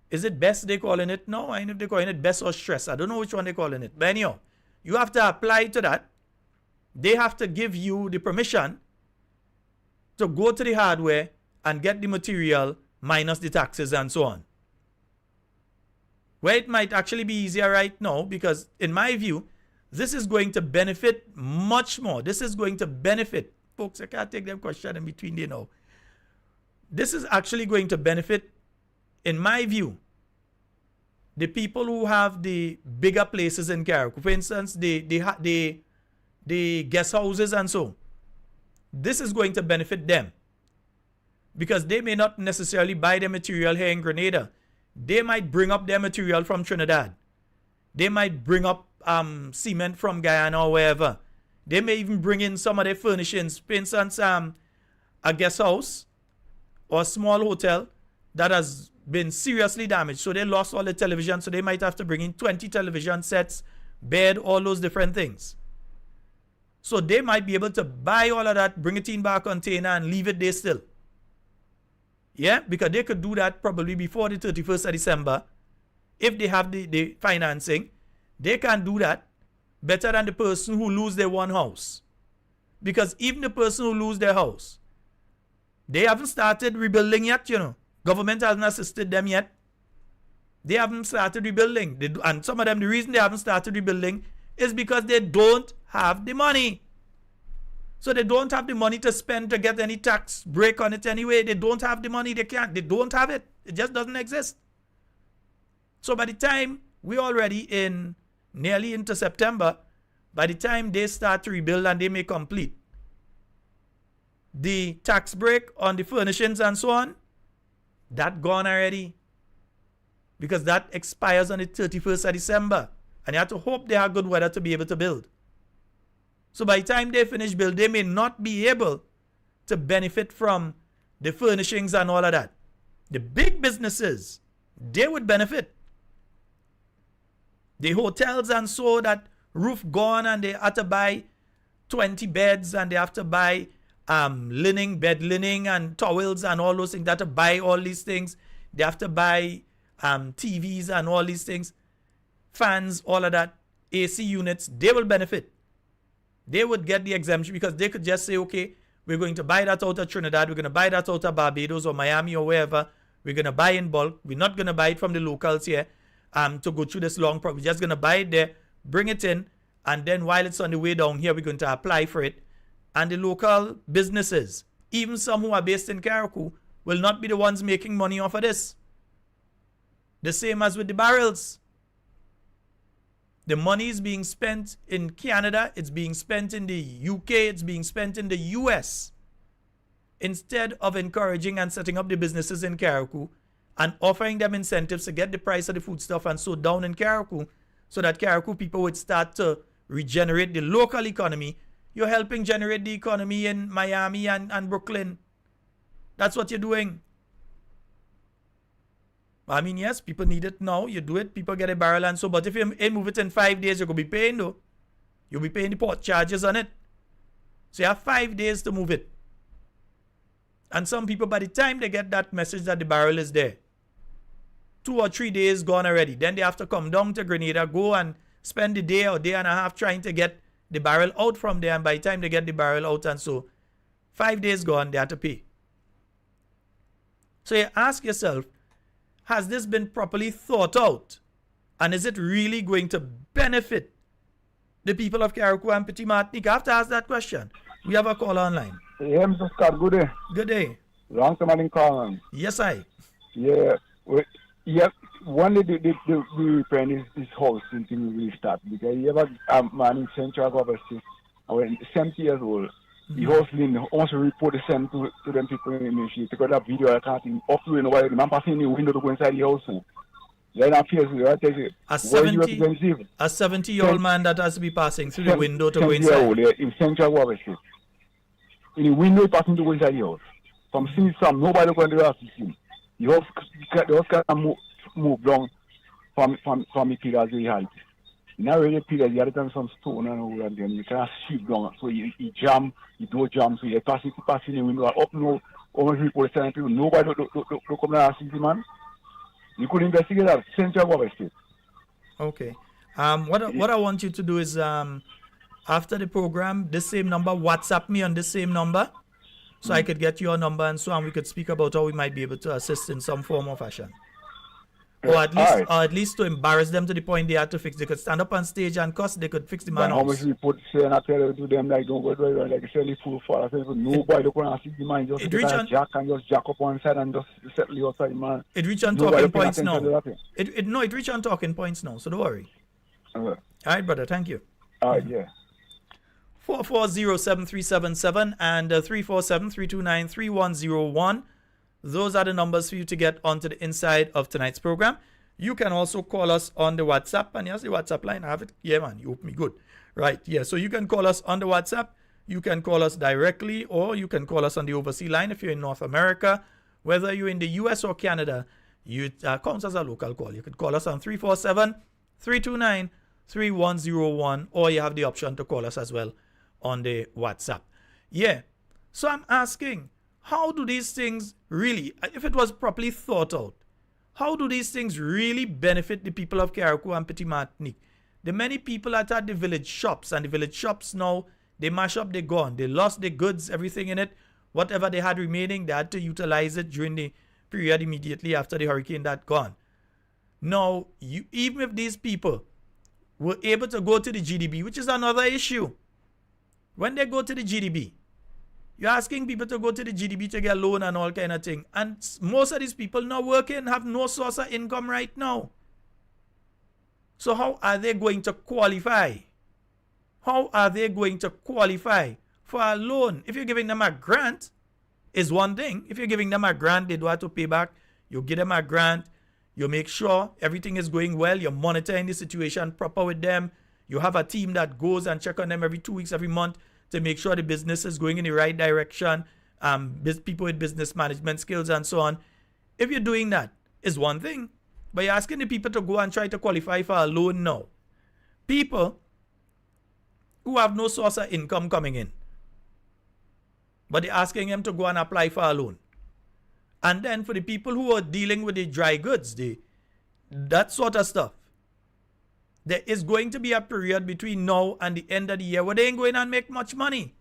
Is it BEST they're calling it? No, I know if they're calling it BEST or Stress. I don't know which one they're calling it. But anyhow, you have to apply to that. They have to give you the permission to go to the hardware and get the material minus the taxes and so on. Where it might actually be easier right now, because in my view, this is going to benefit much more. This is going to benefit folks, I can't take them question in between, you know. This is actually going to benefit, in my view, the people who have the bigger places in Carriacou. For instance, the guest houses and so. This is going to benefit them because they may not necessarily buy their material here in Grenada. They might bring up their material from Trinidad. They might bring up cement from Guyana or wherever. They may even bring in some of their furnishings. For instance, a guest house or a small hotel that has been seriously damaged. So they lost all the television. So they might have to bring in 20 television sets, bed, all those different things. So they might be able to buy all of that, bring it in back container and leave it there still. Yeah, because they could do that probably before the 31st of December. If they have the financing, they can do that better than the person who lose their one house. Because even the person who lose their house, they haven't started rebuilding yet, you know. Government hasn't assisted them yet. They haven't started rebuilding. And some of them, the reason they haven't started rebuilding is because they don't have the money. So they don't have the money to spend to get any tax break on it anyway. They don't have the money. They don't have it. It just doesn't exist. So by the time we're already nearly into September, by the time they start to rebuild and they may complete, the tax break on the furnishings and so on, that gone already. Because that expires on the 31st of December. And you have to hope they have good weather to be able to build. So by the time they finish build, they may not be able to benefit from the furnishings and all of that. The big businesses, they would benefit. The hotels and so, that roof gone and they have to buy 20 beds and they have to buy linen, bed linen and towels and all those things. They have to buy all these things. They have to buy TVs and all these things. Fans, all of that. AC units, they will benefit. They would get the exemption because they could just say, okay, we're going to buy that out of Trinidad. We're going to buy that out of Barbados or Miami or wherever. We're going to buy in bulk. We're not going to buy it from the locals here to go through this long process. We're just going to buy it there, bring it in, and then while it's on the way down here, we're going to apply for it. And the local businesses, even some who are based in Carriacou, will not be the ones making money off of this. The same as with the barrels. The money is being spent in Canada, it's being spent in the UK, it's being spent in the US. Instead of encouraging and setting up the businesses in Carriacou and offering them incentives to get the price of the foodstuff and so down in Carriacou, so that Carriacou people would start to regenerate the local economy, you're helping generate the economy in Miami and Brooklyn. That's what you're doing. I mean, yes, people need it now. You do it, people get a barrel and so. But if you move it in 5 days, you're going to be paying though. You'll be paying the port charges on it. So you have 5 days to move it. And some people, by the time they get that message that the barrel is there, 2 or 3 days gone already. Then they have to come down to Grenada, go and spend a day or day and a half trying to get the barrel out from there. And by the time they get the barrel out and so, 5 days gone, they have to pay. So you ask yourself, has this been properly thought out? And is it really going to benefit the people of Carriacou and Petit Martinique? I have to ask that question. We have a call online. Yeah, Mr. Scott, good day. Good day. Long time I didn't call on. Yes, I. Yeah, one day the repair this house thing really start because you have a man in Central Government, 70 years old. The house lin almost report the same to them people in the street. They got that video I can't think up to in a while. The man passing the window to go inside the house. Then I feel I tell you, a 70-year-old man that has to be passing through the window to go inside. Old, in Central Government. In the window passing to go inside the house. From seeing some, nobody going to assist him. The house can move down from the pillars we had. Now when you pillars, you have to some stone and all that, and you can't shift down. So you jam, you don't jam, so you pass in the window up no almost report the people. Nobody don't come and assist the man. You could investigate that Central Government. Okay. What I want you to do is after the program, this same number, WhatsApp me on this same number, so I could get your number and so on. We could speak about how we might be able to assist in some form or fashion. Or at least, Alright. or at least to embarrass them to the point they had to fix. They could stand up on stage and cuss. They could fix the man Then how much house. we put say and I tell you to them like don't go to like sell food for us. Nobody look around see the man just it get reach a on- jack and just jack up one side and just settle you outside, man. It reach on Nobody talking paying points attention to now. that thing. It reach on talking points now. So don't worry. All right, brother. Thank you. Alright, yeah. 440-7377 and 347-329-3101. Those are the numbers for you to get onto the inside of tonight's program. You can also call us on the WhatsApp. And yes, the WhatsApp line, I have it. Yeah, man, you open me good. Right, yeah. So you can call us on the WhatsApp. You can call us directly, or you can call us on the overseas line if you're in North America. Whether you're in the US or Canada, you counts as a local call. You could call us on 347-329-3101, or you have the option to call us as well on the WhatsApp. Yeah. So I'm asking, how do these things really, if it was properly thought out, how do these things really benefit the people of Carriacou and Petit Martinique? The many people that are at the village shops, and the village shops now, they mash up, they're gone. They lost their goods, everything in it. Whatever they had remaining, they had to utilize it during the period immediately after the hurricane that gone. Now, even if these people were able to go to the GDB, which is another issue, when they go to the GDB, you're asking people to go to the GDB to get a loan and all kind of thing. And most of these people not working, have no source of income right now. So how are they going to qualify? How are they going to qualify for a loan? If you're giving them a grant, is one thing. If you're giving them a grant, they don't have to pay back. You give them a grant. You make sure everything is going well. You're monitoring the situation proper with them. You have a team that goes and check on them every 2 weeks, every month, to make sure the business is going in the right direction, people with business management skills and so on. If you're doing that, is one thing. But you're asking the people to go and try to qualify for a loan now. People who have no source of income coming in, but they're asking them to go and apply for a loan. And then for the people who are dealing with the dry goods, that sort of stuff, there is going to be a period between now and the end of the year where they ain't going to make much money.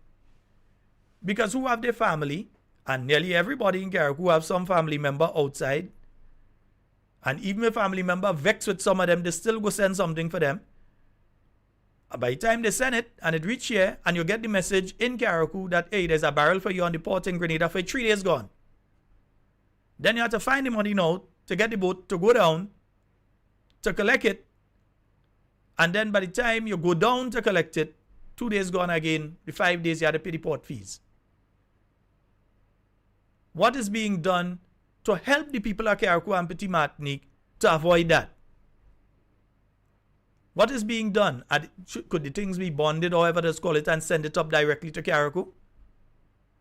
Because who have their family, and nearly everybody in Carriacou have some family member outside, and even if family member vex with some of them, they still go send something for them. And by the time they send it, and it reach here, and you get the message in Carriacou that, hey, there's a barrel for you on the port in Grenada for 3 days gone. Then you have to find the money now to get the boat to go down, to collect it. And then by the time you go down to collect it, 2 days gone again, the 5 days you had to pay the port fees. What is being done to help the people of Carriacou and Petit Martinique to avoid that? What is being done? Could the things be bonded, or however they call it, and send it up directly to Carriacou?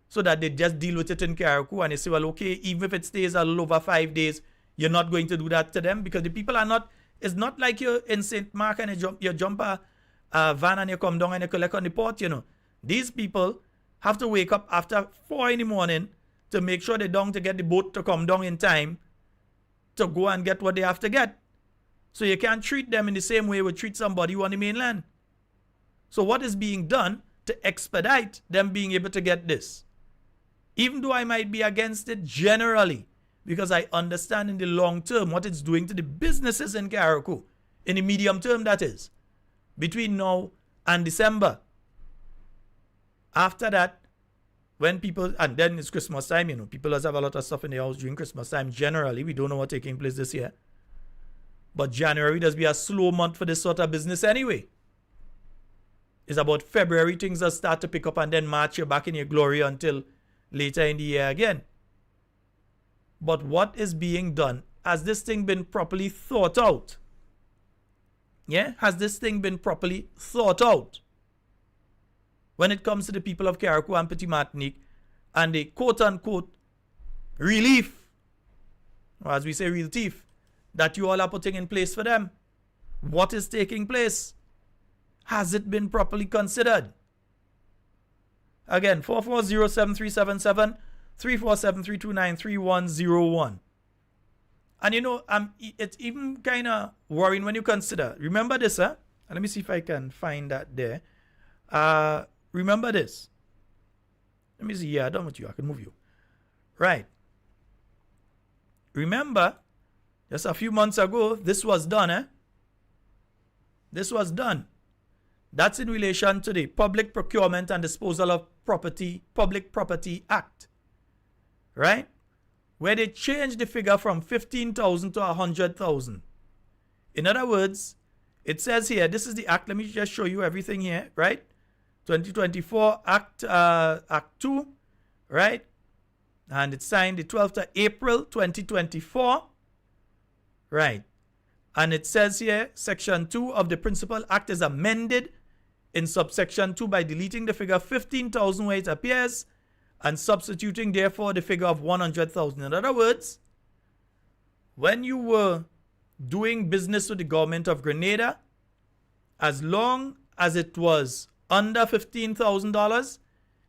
So that they just deal with it in Carriacou and they say, well, okay, even if it stays a little over 5 days, you're not going to do that to them, because the people are not. It's not like you're in St. Mark and you jump a van and you come down and you collect on the port, you know. These people have to wake up after 4 in the morning to make sure they're down to get the boat to come down in time to go and get what they have to get. So you can't treat them in the same way we treat somebody who on the mainland. So what is being done to expedite them being able to get this? Even though I might be against it generally, because I understand in the long term what it's doing to the businesses in Carriacou, in the medium term that is, between now and December. After that, when people, and then it's Christmas time, you know, people have a lot of stuff in their house during Christmas time generally. We don't know what's taking place this year. But January does be a slow month for this sort of business anyway. It's about February things will start to pick up, and then March you're back in your glory until later in the year again. But what is being done? Has this thing been properly thought out? Yeah? Has this thing been properly thought out? When it comes to the people of Carriacou and Petit Martinique and the quote-unquote relief, or as we say, real teeth, that you all are putting in place for them. What is taking place? Has it been properly considered? Again, 440-7377, 347-329-3101. And you know, it's even kind of worrying when you consider. Remember this, huh? And let me see if I can find that there. Remember this. Let me see. Yeah, I'm done with you. I can move you. Right. Remember, Just a few months ago, this was done, This was done. That's in relation to the Public Procurement and Disposal of Property, Public Property Act, right? Where they changed the figure from 15,000 to 100,000. In other words, it says here, this is the act. Let me just show you everything here, right? 2024 Act 2, right? And it's signed the 12th of April 2024, right? And it says here, Section 2 of the Principal Act is amended in subsection 2 by deleting the figure 15,000 where it appears and substituting therefore the figure of 100,000. In other words, when you were doing business with the government of Grenada, as long as it was under $15,000,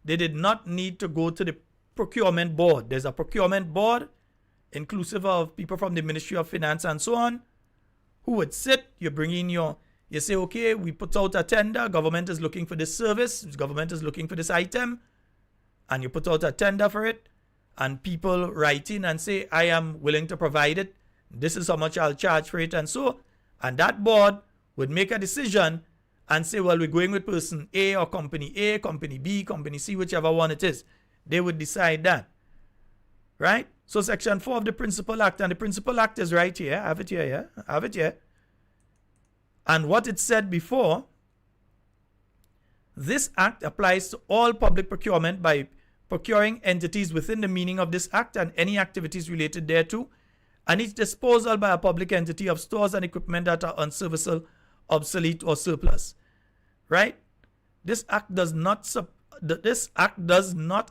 they did not need to go to the procurement board. There's a procurement board inclusive of people from the Ministry of Finance and so on, who would sit, you bring in you say, okay, we put out a tender, government is looking for this service, government is looking for this item, and you put out a tender for it, and people write in and say, I am willing to provide it, this is how much I'll charge for it, and so, and that board would make a decision and say, well, we're going with person A or company A, company B, company C, whichever one it is. They would decide that, right? So Section 4 of the Principal Act, and the Principal Act is right here. I have it here, yeah? I have it here. And what it said before, this act applies to all public procurement by procuring entities within the meaning of this act and any activities related thereto, and its disposal by a public entity of stores and equipment that are unserviceable, obsolete, or surplus. Right? This act does not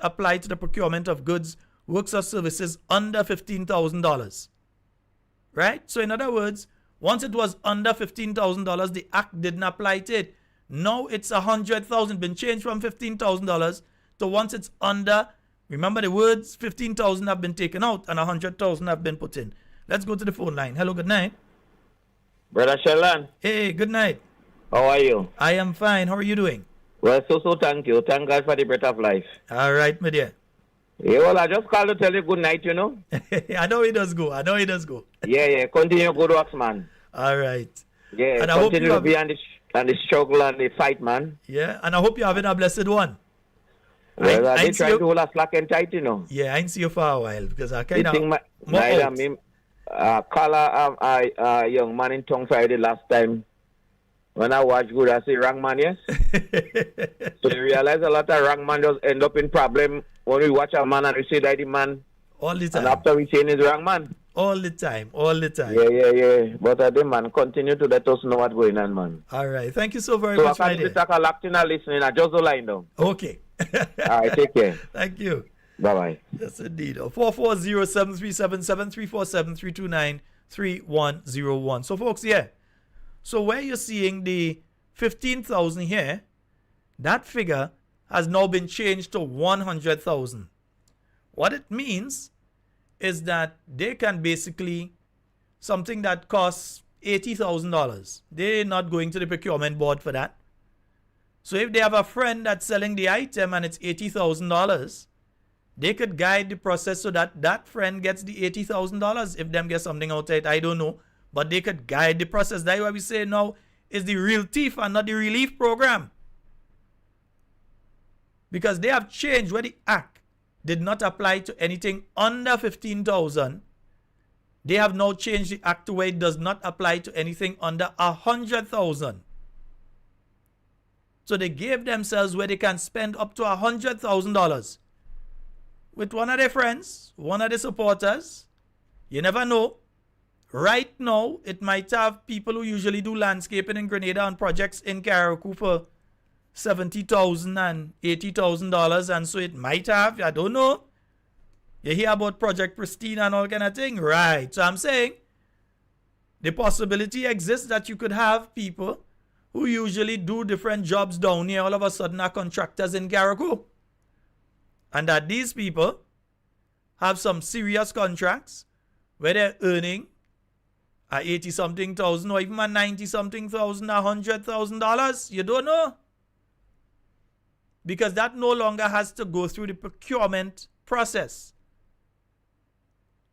apply to the procurement of goods, works, or services under $15,000. Right? So in other words, once it was under $15,000, the act didn't apply to it. Now it's $100,000, been changed from $15,000 to once it's under. Remember the words, 15,000 have been taken out and 100,000 have been put in. Let's go to the phone line. Hello, good night. Brother Sheldon. Hey, good night. How are you? I am fine. How are you doing? Well, so thank you. Thank God for the breath of life. All right, my dear. Yeah, well, I just called to tell you good night, you know. I know he does go. Yeah. Continue good works, man. All right. Yeah, and I hope continue you to be on the struggle and the fight, man. Yeah, and I hope you're having a blessed one. Well, I try to hold a slack and tight, you know. Yeah, I ain't see you for a while because I kind of call a young man in Tongue Friday last time. When I watch good, I say wrong man, yes. So you realize a lot of wrong man just end up in problem when we watch a man and we say that the man. All the time. And after we say he's wrong man. All the time. Yeah. But the man continue to let us know what's going on, man. All right. Thank you so very much, my dear. So I can't locked in and listening. I just the line down. Okay. All right, take care. Thank you. Bye-bye. Yes, indeed. 440-737-734-7329-3101. So, folks, yeah. So, where you're seeing the 15,000 here, that figure has now been changed to 100,000. What it means is that they can basically, something that costs $80,000, they're not going to the procurement board for that. So if they have a friend that's selling the item and it's $80,000, they could guide the process so that that friend gets the $80,000. If them get something out of it, I don't know. But they could guide the process. That's why we say now is the real thief and not the relief program. Because they have changed where the act did not apply to anything under 15,000. They have now changed the act to where it does not apply to anything under 100,000. So they gave themselves where they can spend up to $100,000 with one of their friends, one of their supporters. You never know. Right now, it might have people who usually do landscaping in Grenada on projects in Carriacou for $70,000 and $80,000, and so it might have, I don't know. You hear about Project Pristine and all kind of thing, right? So I'm saying the possibility exists that you could have people who usually do different jobs down here all of a sudden are contractors in Carriacou, and that these people have some serious contracts where they're earning a 80-something thousand or even a 90-something thousand, $100,000. You don't know. Because that no longer has to go through the procurement process.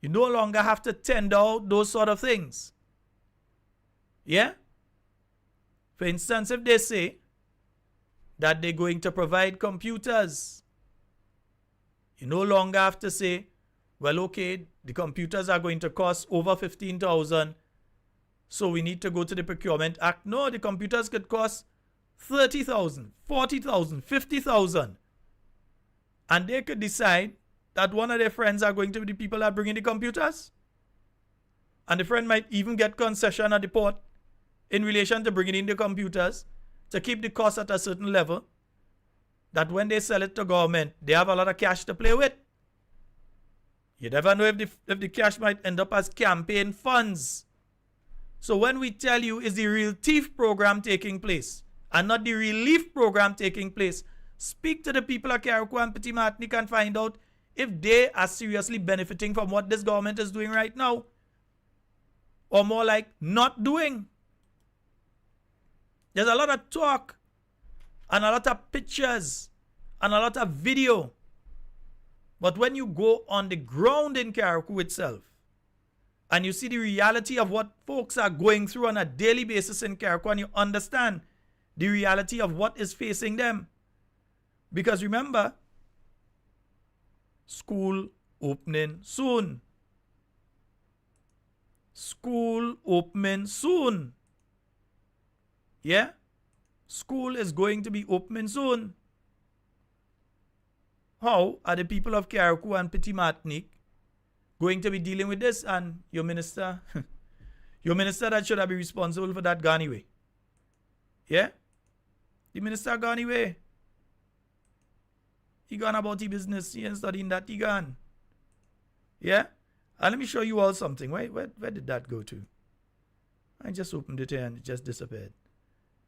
You no longer have to tender out those sort of things. Yeah? For instance, if they say that they're going to provide computers, you no longer have to say, well, okay, the computers are going to cost over 15,000, so we need to go to the Procurement Act. No, the computers could cost 30,000, 40,000, 50,000. And they could decide that one of their friends are going to be the people that are bringing the computers. And the friend might even get concession at the port in relation to bringing in the computers to keep the cost at a certain level, that when they sell it to government, they have a lot of cash to play with. You never know if the cash might end up as campaign funds. So when we tell you is the real thief program taking place and not the relief program taking place, speak to the people of Carriacou and Petit Martinique and find out if they are seriously benefiting from what this government is doing right now, or more like not doing. There's a lot of talk and a lot of pictures and a lot of video. But when you go on the ground in Carriacou itself and you see the reality of what folks are going through on a daily basis in Carriacou, and you understand the reality of what is facing them. Because remember, school opening soon. School opening soon. Yeah? School is going to be opening soon. How are the people of Carriacou and Petit Martinique going to be dealing with this? And your minister, your minister that should have been responsible for that gone away. Yeah? The minister gone away. He gone about his business. He ain't studying that. He gone. Yeah? And let me show you all something. Where did that go to? I just opened it here and it just disappeared.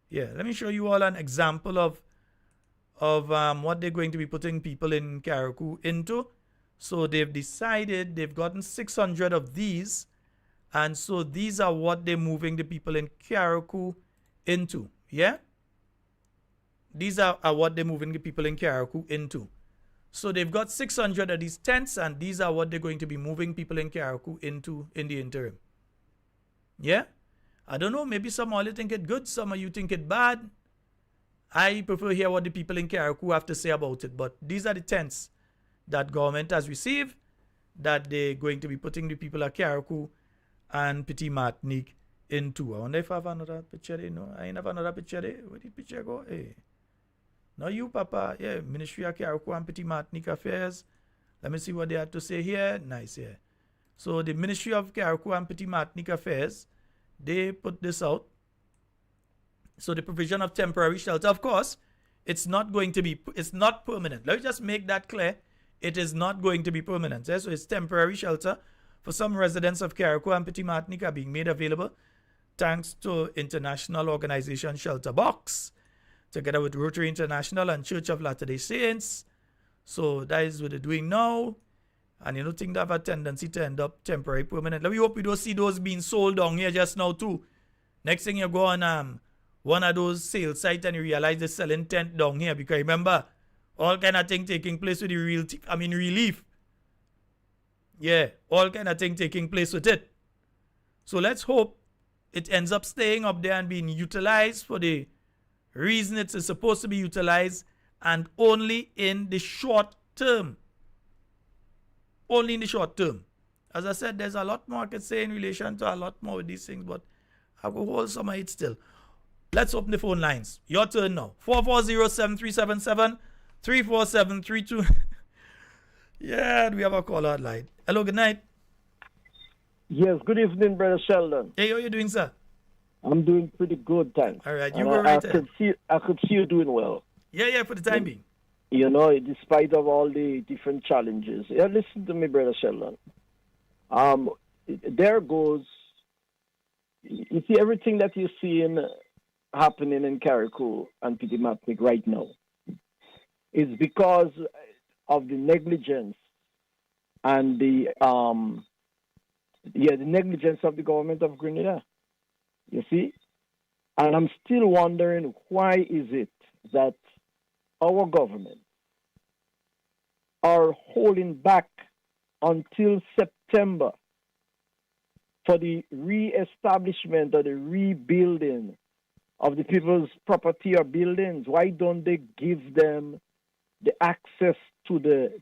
Yeah, let me show you all an example of what they're going to be putting people in Carriacou into. So they've decided they've gotten 600 of these. And so these are what they're moving the people in Carriacou into. Yeah? These are what they're moving the people in Carriacou into. So they've got 600 of these tents, and these are what they're going to be moving people in Carriacou into in the interim. Yeah? I don't know, maybe some of you think it good, some of you think it bad. I prefer to hear what the people in Carriacou have to say about it. But these are the tents that government has received that they're going to be putting the people of Carriacou and Petit Martinique into. I wonder if I have another picture there. No, I ain't have another picture there. Where did the picture go? Hey. No, you, Papa. Yeah, Ministry of Carriacou and Petit Martinique Affairs. Let me see what they have to say here. Nice, yeah. So the Ministry of Carriacou and Petit Martinique Affairs, they put this out. So the provision of temporary shelter, of course, it's not going to be, it's not permanent. Let me just make that clear. It is not going to be permanent. So it's temporary shelter for some residents of Carriacou and Petit Martinique are being made available thanks to international organization Shelter Box, together with Rotary International and Church of Latter-day Saints. So that is what they're doing now. And you don't think they have a tendency to end up temporary, permanent. Let me hope we don't see those being sold down here just now too. Next thing you go on one of those sales sites and you realize they're selling tent down here. Because remember, all kind of thing taking place with the relief. Yeah, all kind of thing taking place with it. So let's hope it ends up staying up there and being utilized for the reason it's supposed to be utilized, and only in the short term. Only in the short term. As I said, there's a lot more I could say in relation to a lot more of these things, but I will hold some of it still. Let's open the phone lines. Your turn now. 440-7377 34732. Yeah, we have a caller line. Hello, good night. Yes, good evening, Brother Sheldon. Hey, how are you doing, sir? I'm doing pretty good, thanks. All right, you were right there. I could see you doing well. Yeah, for the time being. You know, despite of all the different challenges. Yeah, listen to me, Brother Sheldon. There goes, you see everything that you're seeing happening in Carriacou and Petit Martinique right now is because of the negligence and the negligence of the government of Grenada. You see? And I'm still wondering, why is it that our government are holding back until September for the re-establishment or the rebuilding of the people's property or buildings? Why don't they give them the access to the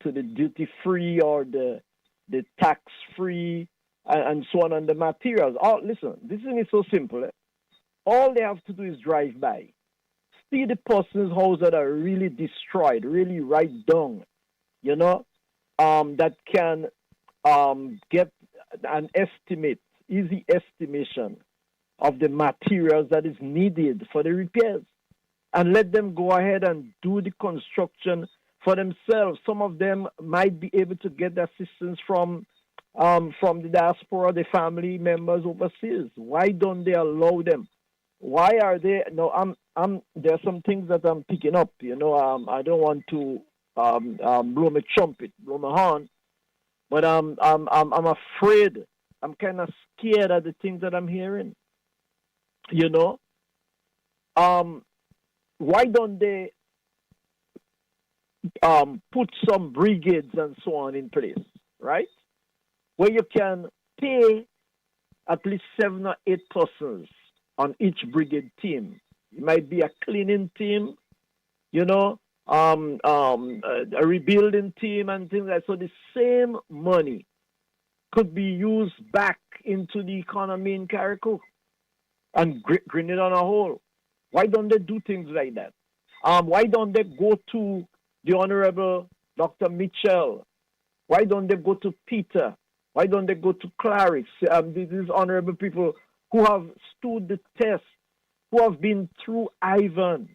duty free or the tax free and so on, and the materials? Oh, listen, this thing is so simple. All they have to do is drive by, see the person's house that are really destroyed, really right down, that can get an estimate, easy estimation of the materials that is needed for the repairs, and let them go ahead and do the construction for themselves. Some of them might be able to get assistance from the diaspora, the family members overseas. Why don't they allow them? Why are they? No, there are some things that I'm picking up. I don't want to blow my trumpet, blow my horn, but I'm afraid. I'm kind of scared at the things that I'm hearing. Why don't they put some brigades and so on in place, right? Where you can pay at least 7 or 8 persons on each brigade team. It might be a cleaning team, a rebuilding team and things like that. So the same money could be used back into the economy in Carriacou and Grenada on a whole. Why don't they do things like that? Why don't they go to the Honorable Dr. Mitchell? Why don't they go to Peter? Why don't they go to Clarice? These honorable people who have stood the test, who have been through Ivan,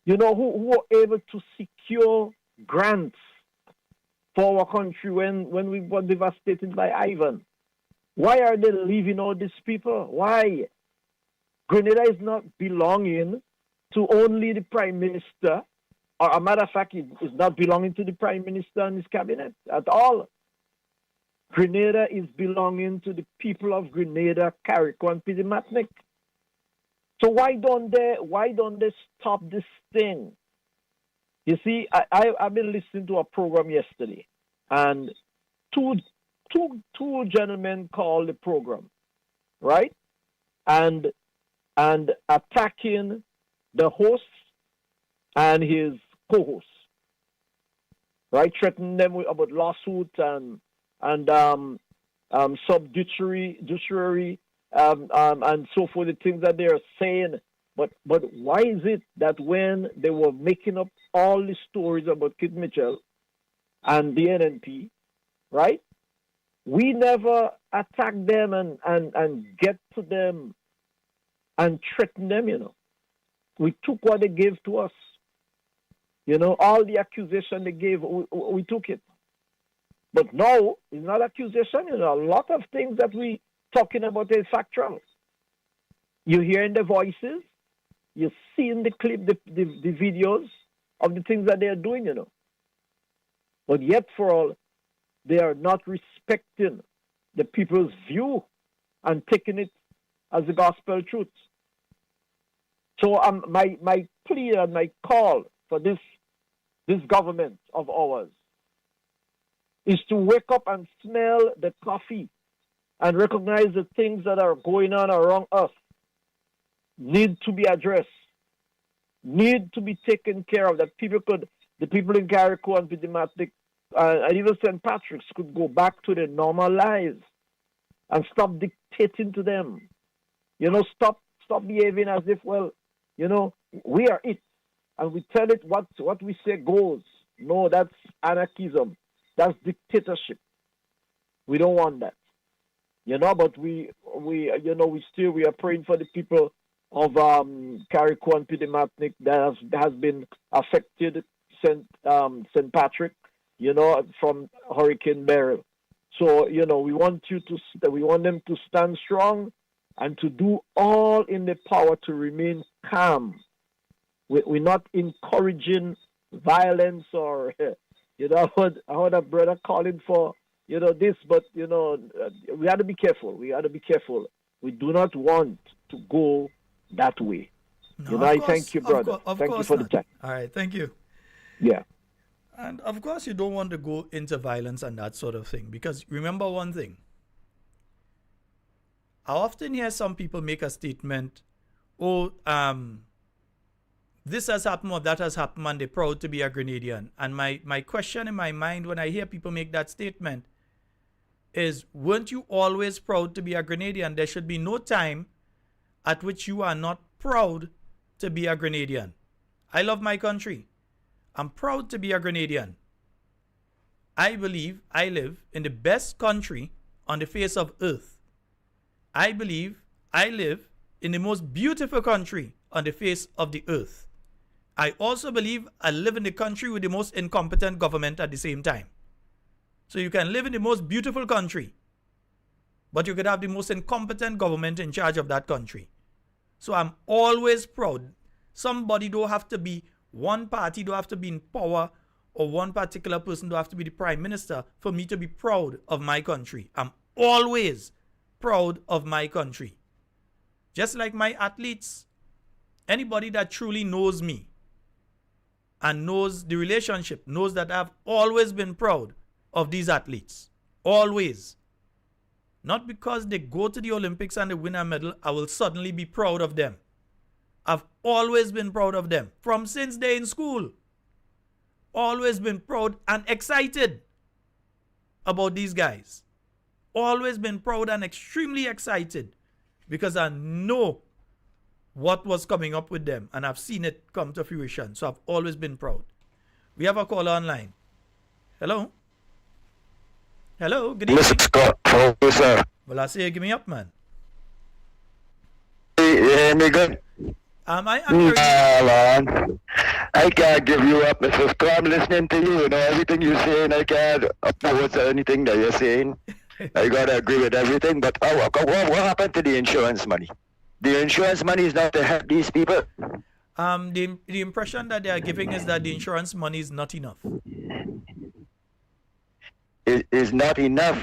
who were able to secure grants for our country when we were devastated by Ivan. Why are they leaving all these people? Why? Grenada is not belonging to only the Prime Minister, or a matter of fact, it is not belonging to the Prime Minister and his cabinet at all. Grenada is belonging to the people of Grenada, Carriacou, and Pidimatnik. So why don't they stop this thing? You see, I've been listening to a program yesterday, and two gentlemen called the program, right? And attacking the host and his co-host, right? Threatening them about lawsuit and subjudiciary and so forth, the things that they are saying. But why is it that when they were making up all the stories about Kid Mitchell and the NNP, right, we never attack them and get to them and threaten them, We took what they gave to us. All the accusation they gave, we took it. But now, it's not accusation, a lot of things that we talking about is factual. You hearing the voices, you seeing the clip, the videos of the things that they are doing, But yet for all, they are not respecting the people's view and taking it as the gospel truth. So my plea and my call for this government of ours is to wake up and smell the coffee and recognize the things that are going on around us need to be addressed, need to be taken care of, that the people in Carriacou and Pidimatnik and even St. Patrick's could go back to their normal lives and stop dictating to them. Stop behaving as if, we are it, and we tell it what we say goes. No, that's anarchism. That's dictatorship. We don't want that. But we are praying for the people of Carriacou and Pidimatnik that has been affected, St. Patrick, from Hurricane Beryl. So, we want them to stand strong and to do all in their power to remain calm. We're not encouraging violence or, I heard a brother calling for, this, but, we got to be careful. We got to be careful. We do not want to go that way. No, I thank you, brother. Of thank course you for not. the time. All right, thank you. Yeah. And of course, you don't want to go into violence and that sort of thing, because remember one thing. I often hear some people make a statement, oh, this has happened or that has happened, and they're proud to be a Grenadian. And my question in my mind when I hear people make that statement is, weren't you always proud to be a Grenadian? There should be no time at which you are not proud to be a Grenadian. I love my country. I'm proud to be a Grenadian. I believe I live in the best country on the face of earth. I believe I live in the most beautiful country on the face of the earth. I also believe I live in the country with the most incompetent government at the same time. So you can live in the most beautiful country, but you could have the most incompetent government in charge of that country. So I'm always proud. Somebody don't have to be, one party don't have to be in power, or one particular person don't have to be the prime minister for me to be proud of my country. I'm always proud of my country. Just like my athletes, anybody that truly knows me and knows the relationship, knows that I've always been proud of these athletes. Always. Not because they go to the Olympics and they win a medal, I will suddenly be proud of them. I've always been proud of them. From since they're in school. Always been proud and excited about these guys. Always been proud and extremely excited because I know what was coming up with them and I've seen it come to fruition. So I've always been proud. We have a caller online. Hello? Hello, good evening. Mr. Scott, how are you, sir? Well, I say, give me up, man. You hear me good? I'm hearing Man, I can't give you up, Mr. Scott. I'm listening to you. You know, everything you're saying, I can't oppose anything that you're saying. I gotta agree with everything. But what happened to the insurance money? The insurance money is not to help these people. The impression that they are giving is that the insurance money is not enough. It is not enough.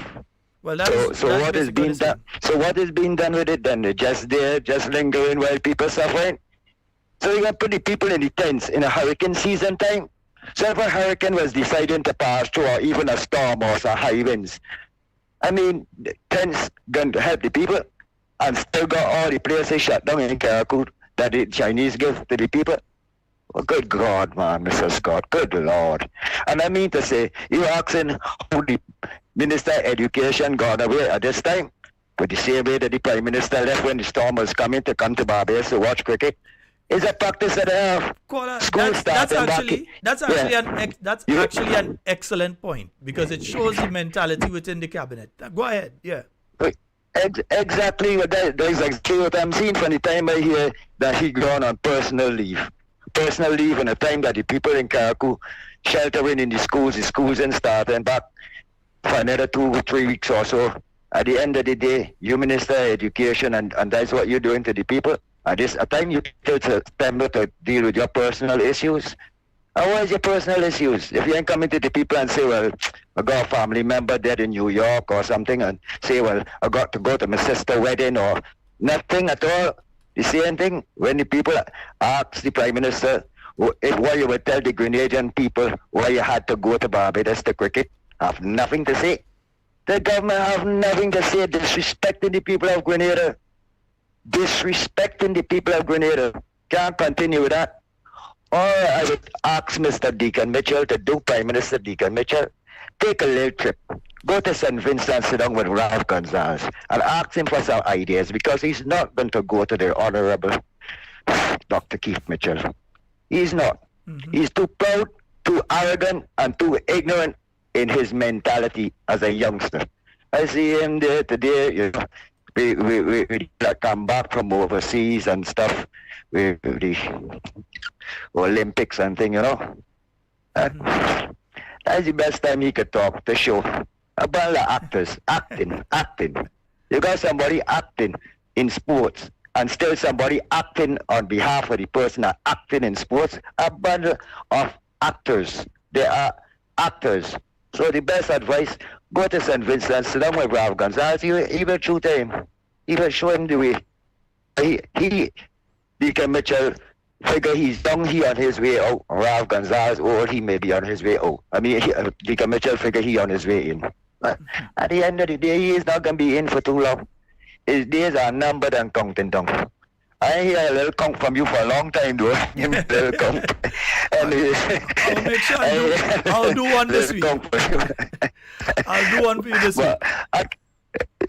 Well, So what is being done? So what is being done with it then? They're just there, just lingering while people suffering. So you got to put the people in the tents in a hurricane season time. So if a hurricane was deciding to pass through, or even a storm or some high winds, I mean, the tents going to help the people, and still got all the places shut down in Carriacou that the Chinese give to the people. Oh, good God, man, Mr. Scott, good Lord. And I mean to say, you're asking how the Minister of Education got away at this time, but the same way that the Prime Minister left when the storm was coming to come to Barbados to watch cricket. It's a practice that they have. That's actually an excellent point, because it shows the mentality within the cabinet. Go ahead, yeah. Exactly, that's exactly what I'm seeing from the time I hear that he gone on personal leave. Personal leave in the time that the people in Carriacou sheltering in the schools and starting back for another 2 or 3 weeks or so. At the end of the day, you Minister of Education, and that's what you're doing to the people. At this time, you take September to deal with your personal issues. And what is your personal issues? If you ain't coming to the people and say, well, I got a family member dead in New York or something, and say, well, I got to go to my sister's wedding, or nothing at all. The same thing when the people ask the Prime Minister why you would tell the Grenadian people why you had to go to Barbados to cricket. Have nothing to say. The government have nothing to say, disrespecting the people of Grenada. Disrespecting the people of Grenada. Can't continue with that. Or I would ask Mr. Deacon Mitchell to do, Prime Minister Deacon Mitchell, take a little trip. Go to St. Vincent, sit down with Ralph Gonzalez and ask him for some ideas, because he's not going to go to the Honorable Dr. Keith Mitchell. He's not. Mm-hmm. He's too proud, too arrogant, and too ignorant in his mentality as a youngster. I see him there today, you know, we come back from overseas and stuff, with the Olympics and thing, you know. That's the best time he could talk to show. A bunch of actors, acting. You got somebody acting in sports, and still somebody acting on behalf of the person that acting in sports. A bunch of actors. They are actors. So the best advice, go to St. Vincent, sit down with Ralph Gonzalez. He will shoot him. He will show him the way. Deacon Mitchell figure he's young, he on his way out. Ralph Gonzalez old, he may be on his way out. I mean, Deacon Mitchell figure he on his way in. But at the end of the day, he is not going to be in for too long. His days are numbered and counting down. I hear a little count from you for a long time, though. Give me a little count. I'll make sure I'll do one this week. I'll do one for you this week.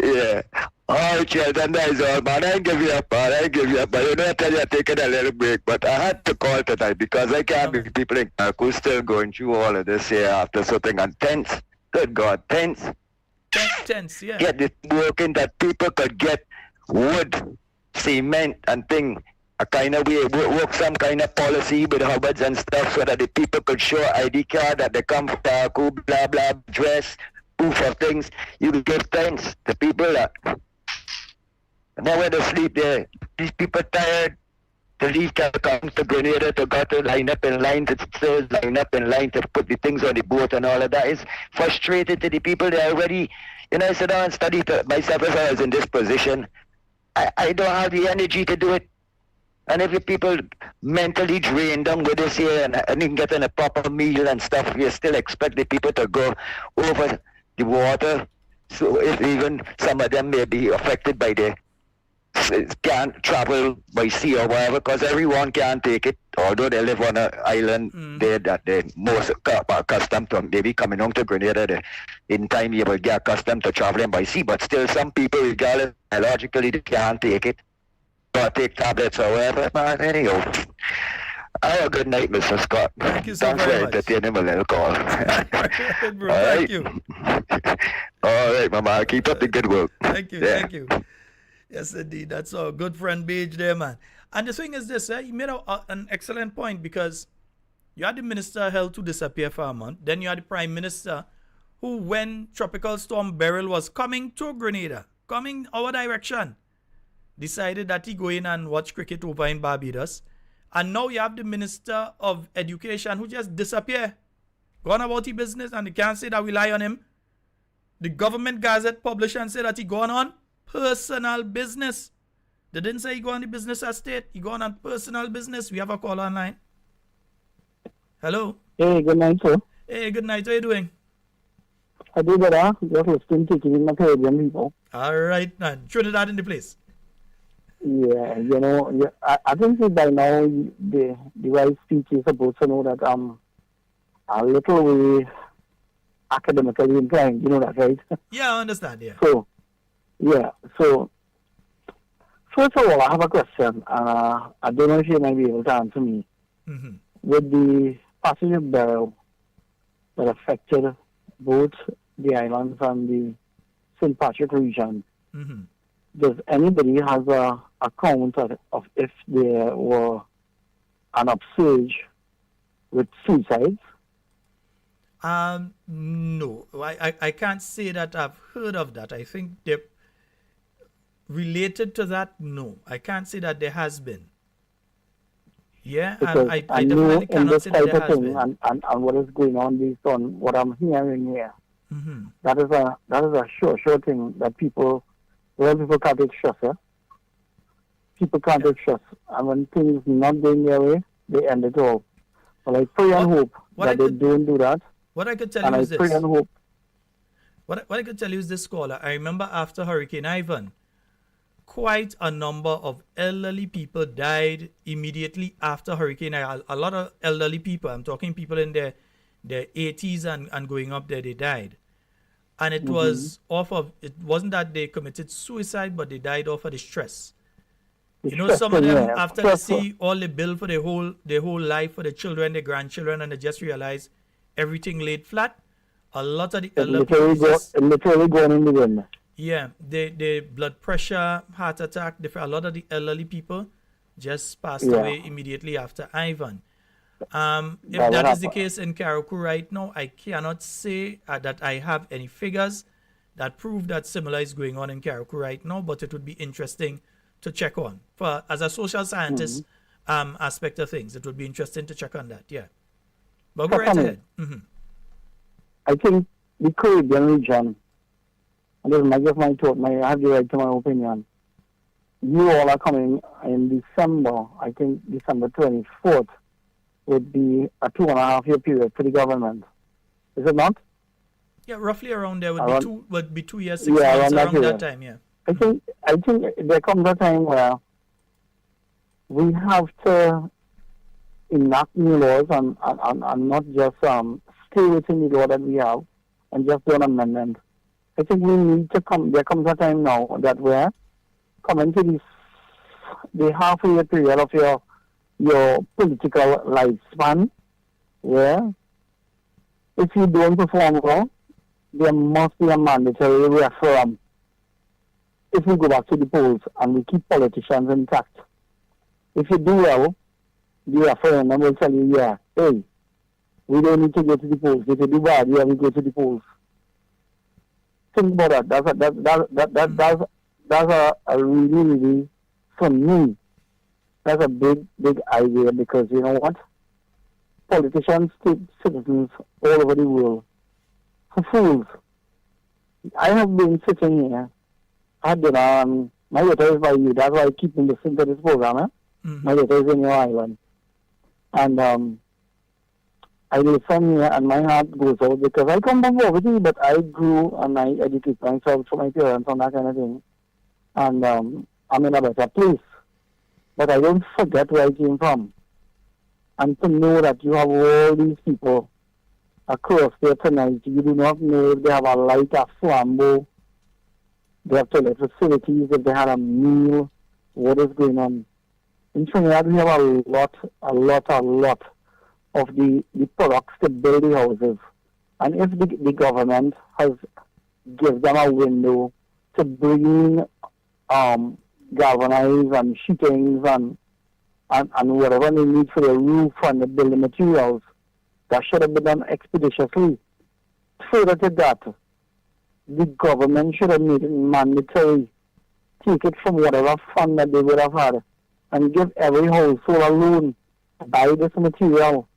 Yeah. All right, Sheldon, that is all, man. I give you up, man. I give you up. But you know, I tell you, I'm taking a little break. But I had to call tonight because I can't be people in Carriacou still going through all of this here after something. And tents, good God, tents. Tents, yeah. Get it working that people could get wood, cement, and thing. A kind of way, work some kind of policy with Hubbards and stuff so that the people could show ID card that they come from Carriacou, blah, blah, dress, proof of things. You will give thanks to people that nowhere to sleep there. These people tired to leave Carriacou to Grenada to go to line up in line to still line up in line to put the things on the boat and all of that. Is frustrated to the people. They already, I sit down and study myself as I was in this position. I don't have the energy to do it. And if the people mentally drained down with this here and even getting a proper meal and stuff, you still expect the people to go over the water. So if even some of them may be affected by can't travel by sea or whatever, because everyone can't take it, although they live on an island there that they're most accustomed to. Maybe coming home to Grenada, in time you will get accustomed to traveling by sea, but still some people, regardless, biologically, they can't take it, or take tablets or whatever. But anyhow, have a good night, Mr. Scott. Thank you so Thanks very for much. entertaining a little call. Bro, All thank right. you. All right, Mama. Keep up the good work. Thank you, Yeah. thank you. Yes, indeed. That's our good friend Beige there, man. And the thing is this, you made an excellent point because you had the Minister of Health to disappear for a month. Then you had the Prime Minister who, when Tropical Storm Beryl was coming to Grenada, coming our direction, decided that he go in and watch cricket over in Barbados. And now you have the Minister of Education who just disappear, gone about his business, and you can't say that we lie on him. The government gazette published and said that he gone on personal business. They didn't say he go on the business estate. He gone on personal business. We have a call online. Hello. Hey, good night, sir. Hey, good night. How you doing? I do better. Just listening to my Caribbean people. All right, man. Trinidad in the place. Yeah, I think that by now the right speech is supposed to know that a little way academically inclined. You know that, right? Yeah, I understand. Yeah. So first of all, I have a question, and I don't know if you might be able to answer me. Mm-hmm. With the passage of Beryl that affected both the islands and the St. Patrick region, Mm-hmm. does anybody have a account of if there were an upsurge with suicides? No, I can't say that I've heard of that. I think they're related to that. No, I can't say that there has been. Yeah, Because I know definitely in cannot this say that type there of has thing been. and what is going on based on what I'm hearing here. Mm-hmm. That is a sure thing that people can't take stress. People can't take stress, and when things not going their way, they end it all. But I pray and hope that they don't do that. What I could tell And you I is pray this. and hope. What I could tell you is this, caller. I remember after Hurricane Ivan, quite a number of elderly people died immediately after Hurricane Ivan. A lot of elderly people, I'm talking people in their 80s and going up there, they died. And it was it wasn't that they committed suicide, but they died off of the stress. Some of them, after they see all the bill for their whole life for the children, their grandchildren, and they just realize everything laid flat. A lot of the elderly people literally going in the wind. yeah, the blood pressure, heart attack, a lot of the elderly people just passed away immediately after Ivan. If that is the case in Carriacou right now, I cannot say that I have any figures that prove that similar is going on in Carriacou right now, but it would be interesting to check on. As a social scientist aspect of things, it would be interesting to check on that, yeah. But go right ahead. Mm-hmm. I think the Caribbean region, and this is just my thought, I have the right to my opinion, you all are coming in December. I think December 24th would be a 2.5 year period for the government. Is it not? Yeah, roughly around there would be 2 years, 6 Yeah, months around around that that time. Yeah. I think there comes a time where we have to enact new laws and not just stay within the law that we have and just do an amendment. I think we need to come. There comes a time now that we're coming to the halfway period of your political lifespan, where if you don't perform well, there must be a mandatory referendum. If we go back to the polls and we keep politicians intact, if you do well, the referendum will tell you, yeah, hey, we don't need to go to the polls. If you do bad, yeah, we go to the polls. Think about that. That's a really, really, for me, that's a big, big idea, because you know what? Politicians take citizens all over the world for fools. I have been sitting here. I had been my daughter is by you. That's why I keep listening to this program. My daughter is in your island. And I listen here and my heart goes out, because I come from poverty, but I grew and I educate myself for my parents and that kind of thing. And I'm in a better place. But I don't forget where I came from. And to know that you have all these people across there tonight, you do not know if they have a light, a flambeau, they have toilet facilities, if they had a meal, what is going on. In Trinidad, we have a lot of the products to build the houses. And if the government has given them a window to bring galvanized and sheetings and whatever they need for the roof and the building materials, that should have been done expeditiously. Further to that, the government should have made it mandatory. Take it from whatever fund that they would have had and give every household a loan, buy this material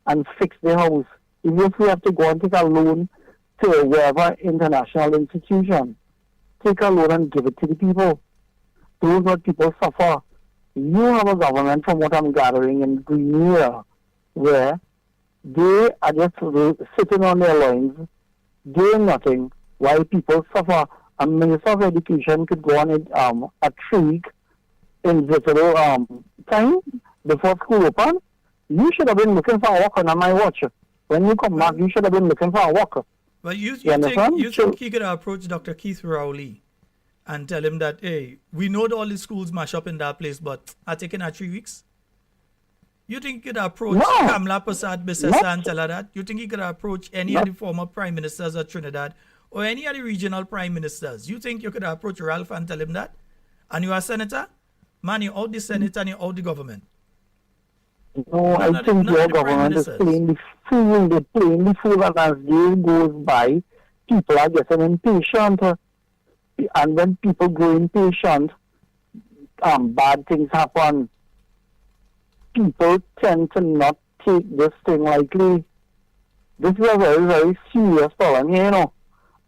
and fix the house. Even if we have to go and take a loan to whatever international institution, take a loan and give it to the people. Those what people suffer. You have a government, from what I'm gathering, in Grenada, where they are just sitting on their loins, doing nothing, while people suffer. A Minister of Education could go on a 3-week invisible time before school open. You should have been looking for a work on my watch. When you come back, you should have been looking for a work. Well, you think he could approach Dr. Keith Rowley and tell him that, hey, we know that all the schools mash up in that place, but are taking 3 weeks? You think he could approach Kamla Prasad Bissessa and tell her that? You think he could approach any of the former prime ministers of Trinidad or any of the regional prime ministers? You think you could approach Ralph and tell him that? And you are senator? Man, you're out the Senate and you're out the government. No, I think your government is playing the fool. They're playing the fool, and as day goes by, people are getting impatient. And when people grow impatient, bad things happen. People tend to not take this thing lightly. This is a very, very serious problem, you know.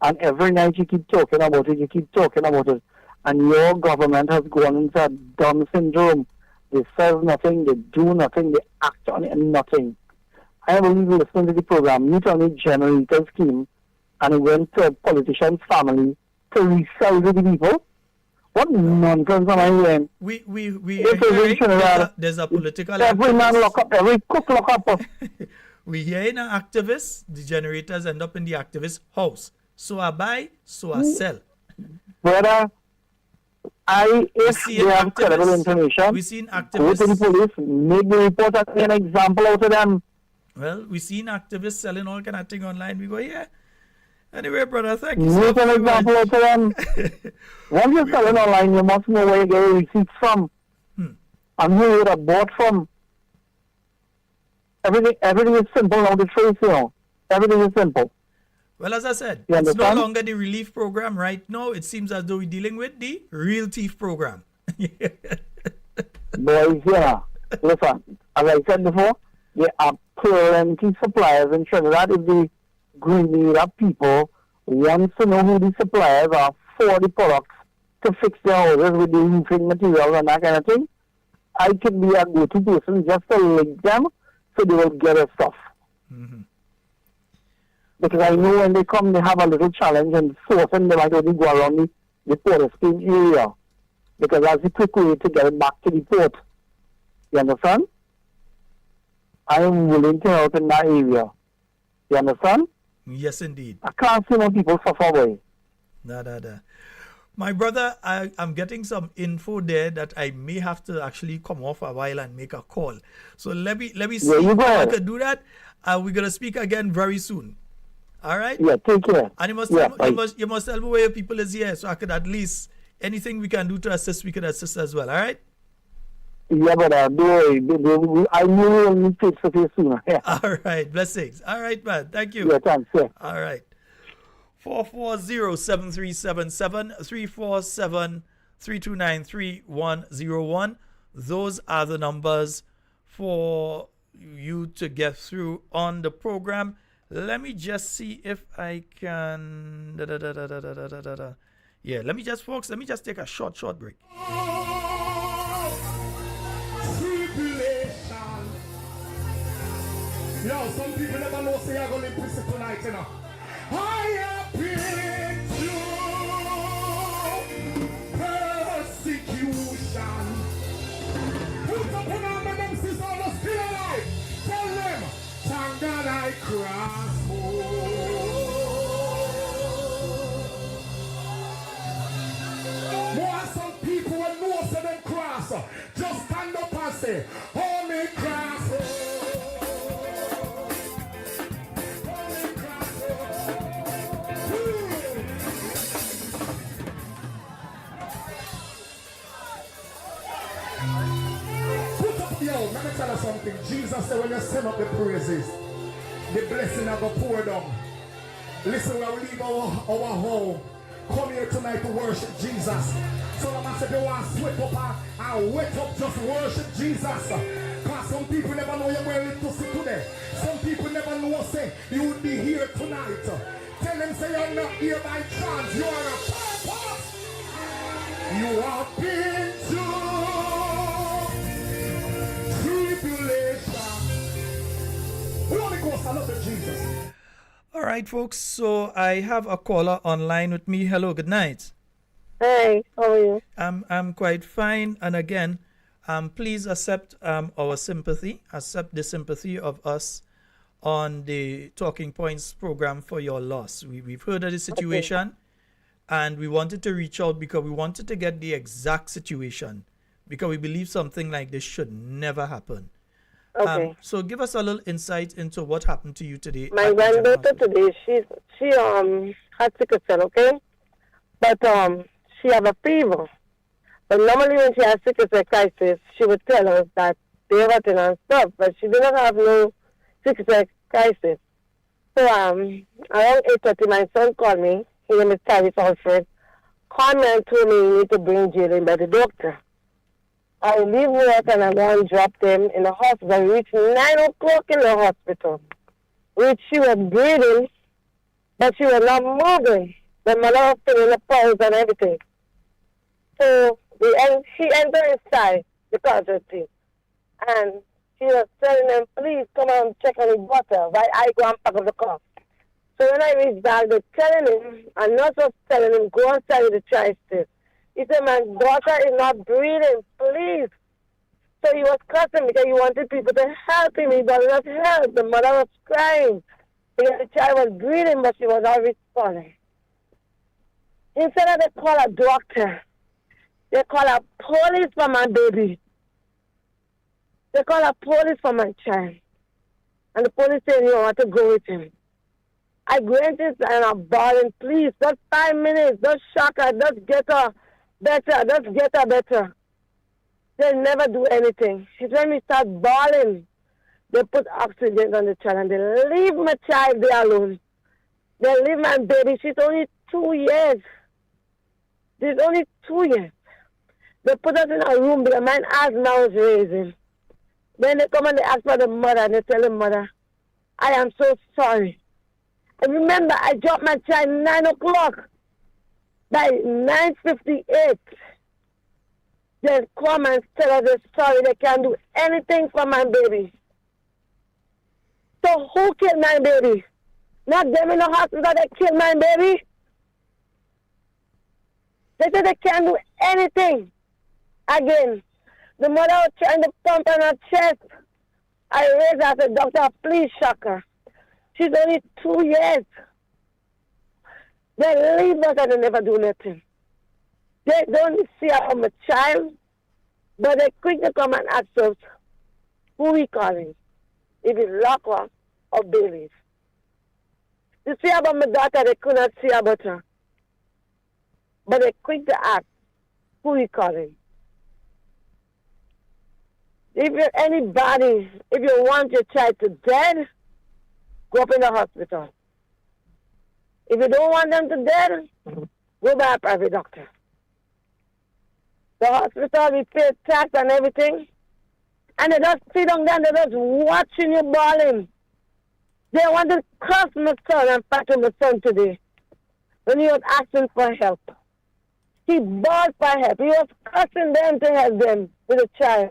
And every night you keep talking about it, and your government has gone into a dumb syndrome. They say nothing, they do nothing, they act on it and nothing. I believe listening to the program, you told me generator scheme, and it went to a politician's family to resell to the people. What nonsense am I hearing? There's a political every activist. Man lock up, every cook lock up. We hear in an activist, the generators end up in the activist house. So I buy, so I sell. Brother, if they have credible information, we've seen activists go to the police, make the report and an example out of them. Well, we've seen activists selling all kind of thing online. We go, yeah. Anyway, brother, thank you so much. Make an example out of them. Once you're selling online, you must know where you get a receipt from. And who you have bought from. Everything is simple now to trace, you know. Everything is simple. Well, as I said, it's no longer the relief program right now. It seems as though we're dealing with the real thief program. Boys, yeah. Listen, as I said before, there are plenty suppliers in Trinidad. If the Grenada people want to know who the suppliers are for the products, to fix their houses with the roofing materials and that kind of thing, I could be a go-to person just to link them so they will get their stuff. Mm-hmm. Because I know when they come, they have a little challenge and forcing them might only go around the port scheme area. Because that's the quick way to get it back to the port. You understand? I am willing to help in that area. You understand? Yes, indeed. I can't see more people suffer away. Da. My brother, I'm getting some info there that I may have to actually come off a while and make a call. So let me see if I can do that. We're gonna speak again very soon. All right? Yeah, take care. And you must tell me where your people is here, so I could at least anything we can do to assist, we can assist as well. All right? Yeah, but don't worry. I know we'll meet face to face soon. All right, blessings. All right, man. Thank you. Yeah, thanks. Yeah. All right. 440-7377 347-329-3101. Those are the numbers for you to get through on the program. Let me just see if I can. Yeah, let me just take a short break. Tribulation. Yo, some people never know say you're going to prison tonight, you know. I have been through persecution. Put up an arm and them sisters are still alive. Tell them, thank God I crossed more some people when most of them cross. Just stand up and say, Holy cross. Holy cross. Put up, yo, let me tell you something. Jesus said when you send up the praises, the blessing of the pour down. Listen, when we leave our home, come here tonight to worship Jesus. So the man said they want to sweat up and wake up, just worship Jesus. Because some people never know you're going to see today. Some people never know say you would be here tonight. Tell them say you're not here by chance. You are a purpose. You have been through tribulation. Holy Ghost, I love you, Jesus. All right, folks. So I have a caller online with me. Hello, good night. Hey, how are you? I'm quite fine. And again, please accept our sympathy. Accept the sympathy of us on the Talking Points program for your loss. We've heard of the situation, and we wanted to reach out because we wanted to get the exact situation because we believe something like this should never happen. Okay. So give us a little insight into what happened to you today. My granddaughter today, she had sickle cell, okay? But she have a fever. But normally when she has sickle cell crisis, she would tell us that they rotten and stuff, but she did not have no sickle cell crisis. So around 8:30, my son called me. His name is Travis Alfred. Called me and told me you need to bring Jalen by the doctor. I leave work and I go and drop them in the hospital. I reached 9 o'clock in the hospital. Which she was breathing, but she was not moving. The mother was feeling the pulse and everything. So she entered inside the casualty. And she was telling them, please come and check on the water while I go and pack up the car. So when I reached back, they're telling him, and nurse was telling him, go outside with the tri-stick. He said, my daughter is not breathing, please. So he was cussing because he wanted people to help him. He does not help. The mother was crying because the child was breathing, but she was not responding. Instead of they call a doctor, they call a police for my baby. They call a police for my child. And the police said, you want to go with him. I granted and I'm bawling, please, just 5 minutes, just shock her, just get her better, just get her better. They never do anything. It's when we start bawling, they put oxygen on the child and they leave my child there alone. They leave my baby, she's only 2 years. She's only 2 years. They put us in a room because my asthma was raising. Then they come and they ask for the mother and they tell the mother, I am so sorry. And remember, I dropped my child 9 o'clock. By 9:58, they come and tell us the story. They can't do anything for my baby. So who killed my baby? Not them in the hospital that killed my baby. They said they can't do anything. Again, the mother was trying to pump on her chest. I raised her. I said, doctor, please shock her. She's only 2 years. They leave us and they never do nothing. They don't see her from a child, but they quick to come and ask us who we calling. If it's Lockwood or Bailey's. You see about my daughter, they could not see about her. But they quick to ask who we calling. If you're anybody, if you want your child to dead, go up in the hospital. If you don't want them to dead, go by a private doctor. The hospital, we pay tax and everything. And they just sit down there and they just watching you bawling. They want to curse my son and fight with my son today. When he was asking for help. He bawled for help. He was cursing them to help them with a child.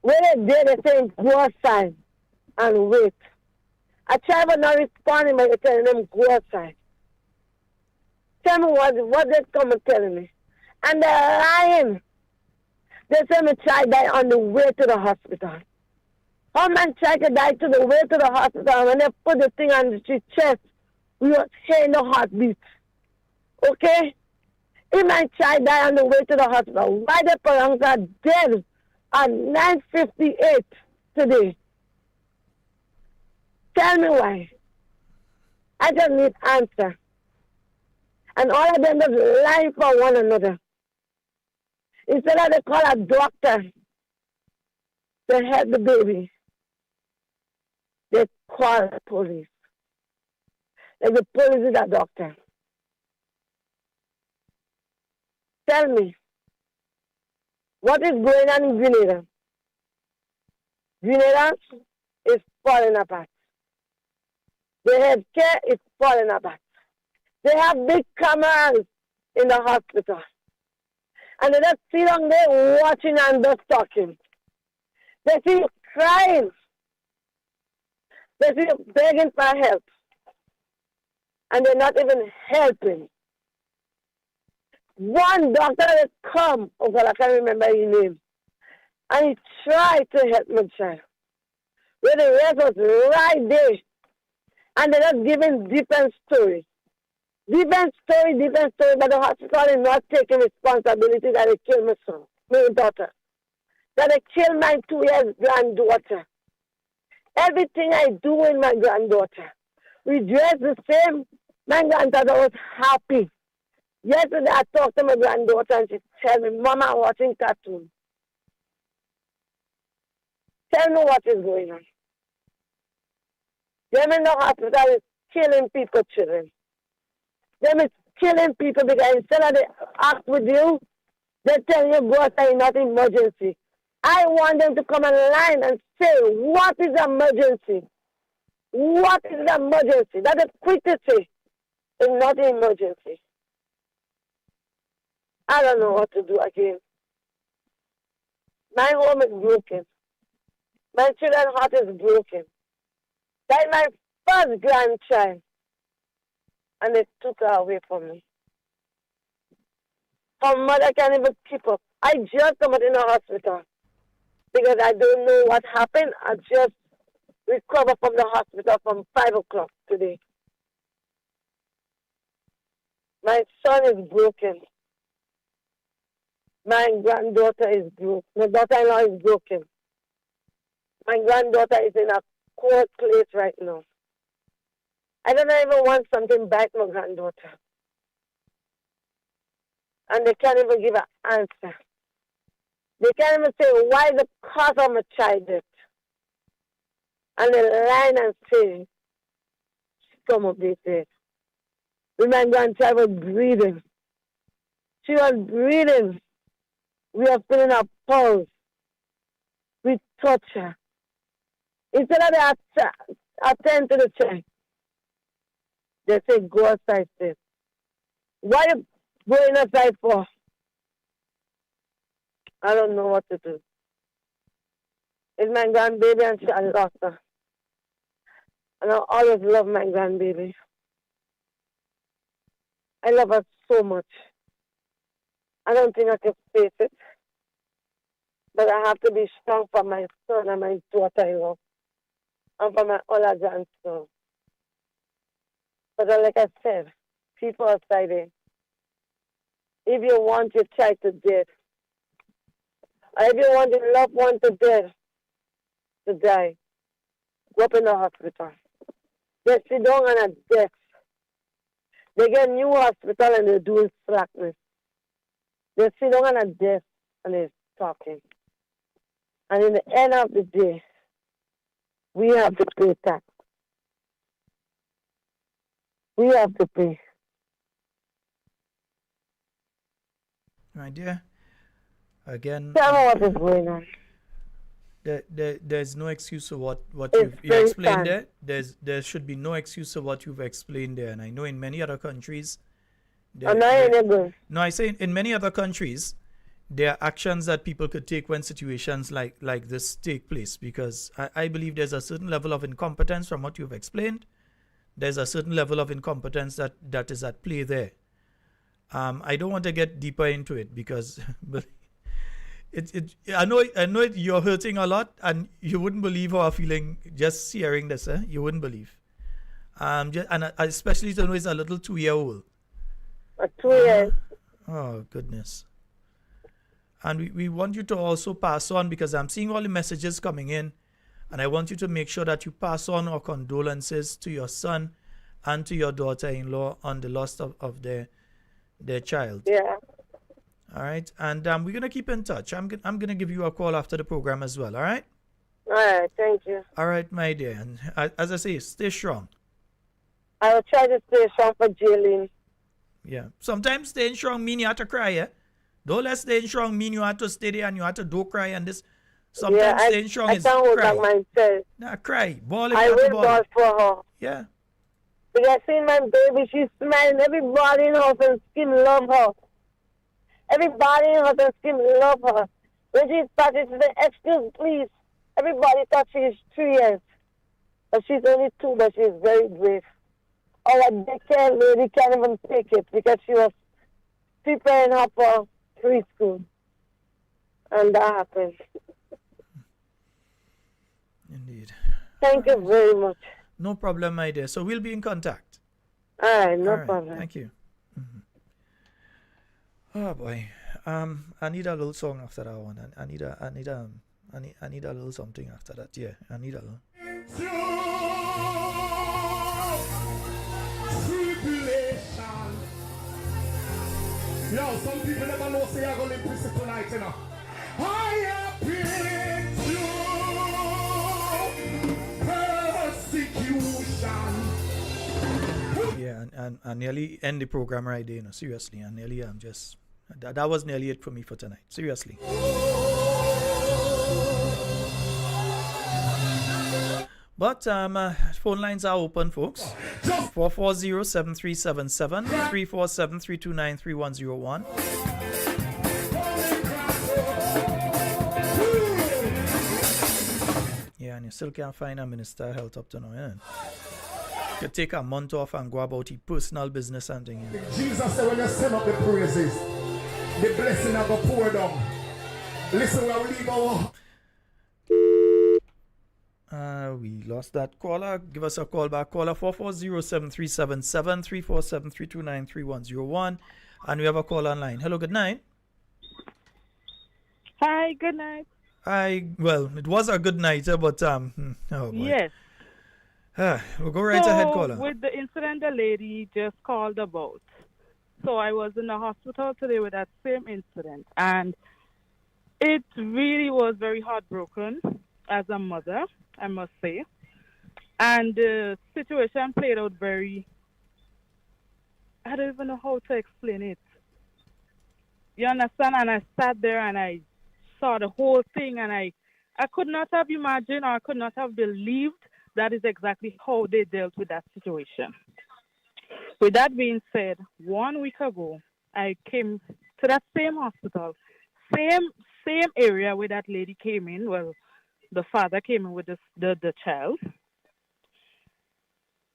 When they did, they say, go outside and wait. A child was not responding, but they're telling them, go outside. Tell me what they come and telling me. And they're lying. They say my child died on the way to the hospital. How man child to die to the way to the hospital? When they put the thing on his chest, we was hearing the heartbeat. Okay? If my child died on the way to the hospital, why the parents are dead at 9:58 today? Tell me why. I just need answer. And all of them just lie for one another. Instead of they call a doctor to help the baby, they call the police. Like the police is a doctor. Tell me, what is going on in Grenada? Grenada is falling apart. The healthcare is falling apart. They have big cameras in the hospital. And they just sit down there watching and just talking. They see you crying. They see you begging for help. And they're not even helping. One doctor that come, oh God, I can't remember his name. And he tried to help my child. Where the rest was right there. And they're just giving different stories. Different story, but the hospital is not taking responsibility that they killed my son, my daughter. That they killed my 2-year granddaughter. Everything I do with my granddaughter. We dress the same. My granddaughter was happy. Yesterday I talked to my granddaughter and she told me, Mama, I'm watching cartoons. Tell me what is going on. Them in the hospital is killing people, children. Them is killing people because instead of they act with you, they tell you go outside, not emergency. I want them to come online and say, what is emergency? What is emergency? That's a quick to say. It's not an emergency. I don't know what to do again. My home is broken. My children's heart is broken. That's my first grandchild. And they took her away from me. Her mother can't even keep up. I just come out in the hospital because I don't know what happened. I just recovered from the hospital from 5 o'clock today. My son is broken. My granddaughter is broken. My daughter-in-law is broken. My granddaughter is in a cold place right now. I don't even want something back my granddaughter. And they can't even give an answer. They can't even say why the cause of my child death. And they lie and say, she come up this day. When my grandchild was breathing. She was breathing. We are feeling her pulse. We touch her. Instead of they attend to the child, they say, go outside, sis. Why you going aside for. I don't know what to do. It's my grandbaby and I lost her. And I always love my grandbaby. I love her so much. I don't think I can face it. But I have to be strong for my son and my daughter-in-law. And for my other grandson. But like I said, people are saying, if you want your child to death, or if you want your loved one to death, to die, go up in the hospital. They sit down on a desk. They get new hospital and they're doing slackness. They sit down on a desk and they're talking. And in the end of the day, we have to pay tax. We have to pay. My dear, again, Tell me what is going on. there's no excuse for what It's you very explained sad. there. There should be no excuse for what you've explained there. And I know in many other countries, I'm not any good. no, I say in many other countries, there are actions that people could take when situations like this take place. Because I believe there's a certain level of incompetence from what you've explained. There's a certain level of incompetence that is at play there. I don't want to get deeper into it because I know you're hurting a lot and you wouldn't believe how I'm feeling just hearing this. You wouldn't believe. And especially to know it's a little 2-year-old. 2 years. Oh goodness. And we want you to also pass on, because I'm seeing all the messages coming in, and I want you to make sure that you pass on our condolences to your son and to your daughter-in-law on the loss of their child. Yeah. All right, and we're gonna keep in touch. I'm gonna give you a call after the program as well. All right. All right. Thank you. All right, my dear. And as I say, stay strong. I will try to stay strong for Jaylene. Yeah. Sometimes staying strong mean you have to cry. Yeah. Don't let staying strong mean you have to stay there and you have to do cry and this. Sometimes staying strong is can't hold cry. back myself. Nah, cry. Ball if I you have to will ball. ball for her. Yeah. Because I seen my baby, she's smiling. Everybody in her and skin love her. Everybody in her and skin love her. When she started to say, excuse please, everybody thought she is 3 years. But she's only 2, but she's very brave. Our daycare lady can't even take it because she was preparing her for preschool. And that happened. Indeed. Thank you very much. No problem, my dear. So we'll be in contact. All right, no All right. problem. Thank you. Oh boy. I need a little song after that one. I need a little something after that. Yeah, I need a little. Tribulation. Yo, some people never know say you're going to prison tonight, you know. I have been through persecution. Yeah, and I nearly end the program right there, you know, seriously. And nearly that was nearly it for me for tonight. Seriously. But phone lines are open, folks. 440-7377, 347-329-3101. Yeah, and you still can't find a minister of health up to now, yeah. You could take a month off and go about your personal business and thing. Yeah. Jesus said when you send up the praises, the blessing of the pour down. Listen where we leave our... We lost that caller. Give us a call back. Caller 440-7377, 347-329-3101. And we have a call online. Hello, good night. Hi, good night. Hi. Well, it was a good night, but oh boy. Yes. We'll go right ahead, caller. With the incident the lady just called about. So I was in the hospital today with that same incident, and it really was very heartbroken as a mother, I must say. And the situation played out I don't even know how to explain it. You understand? And I sat there and I saw the whole thing, and I could not have imagined, or I could not have believed that is exactly how they dealt with that situation. With that being said, 1 week ago, I came to that same hospital, same area where that lady came in. Well, the father came in with the child,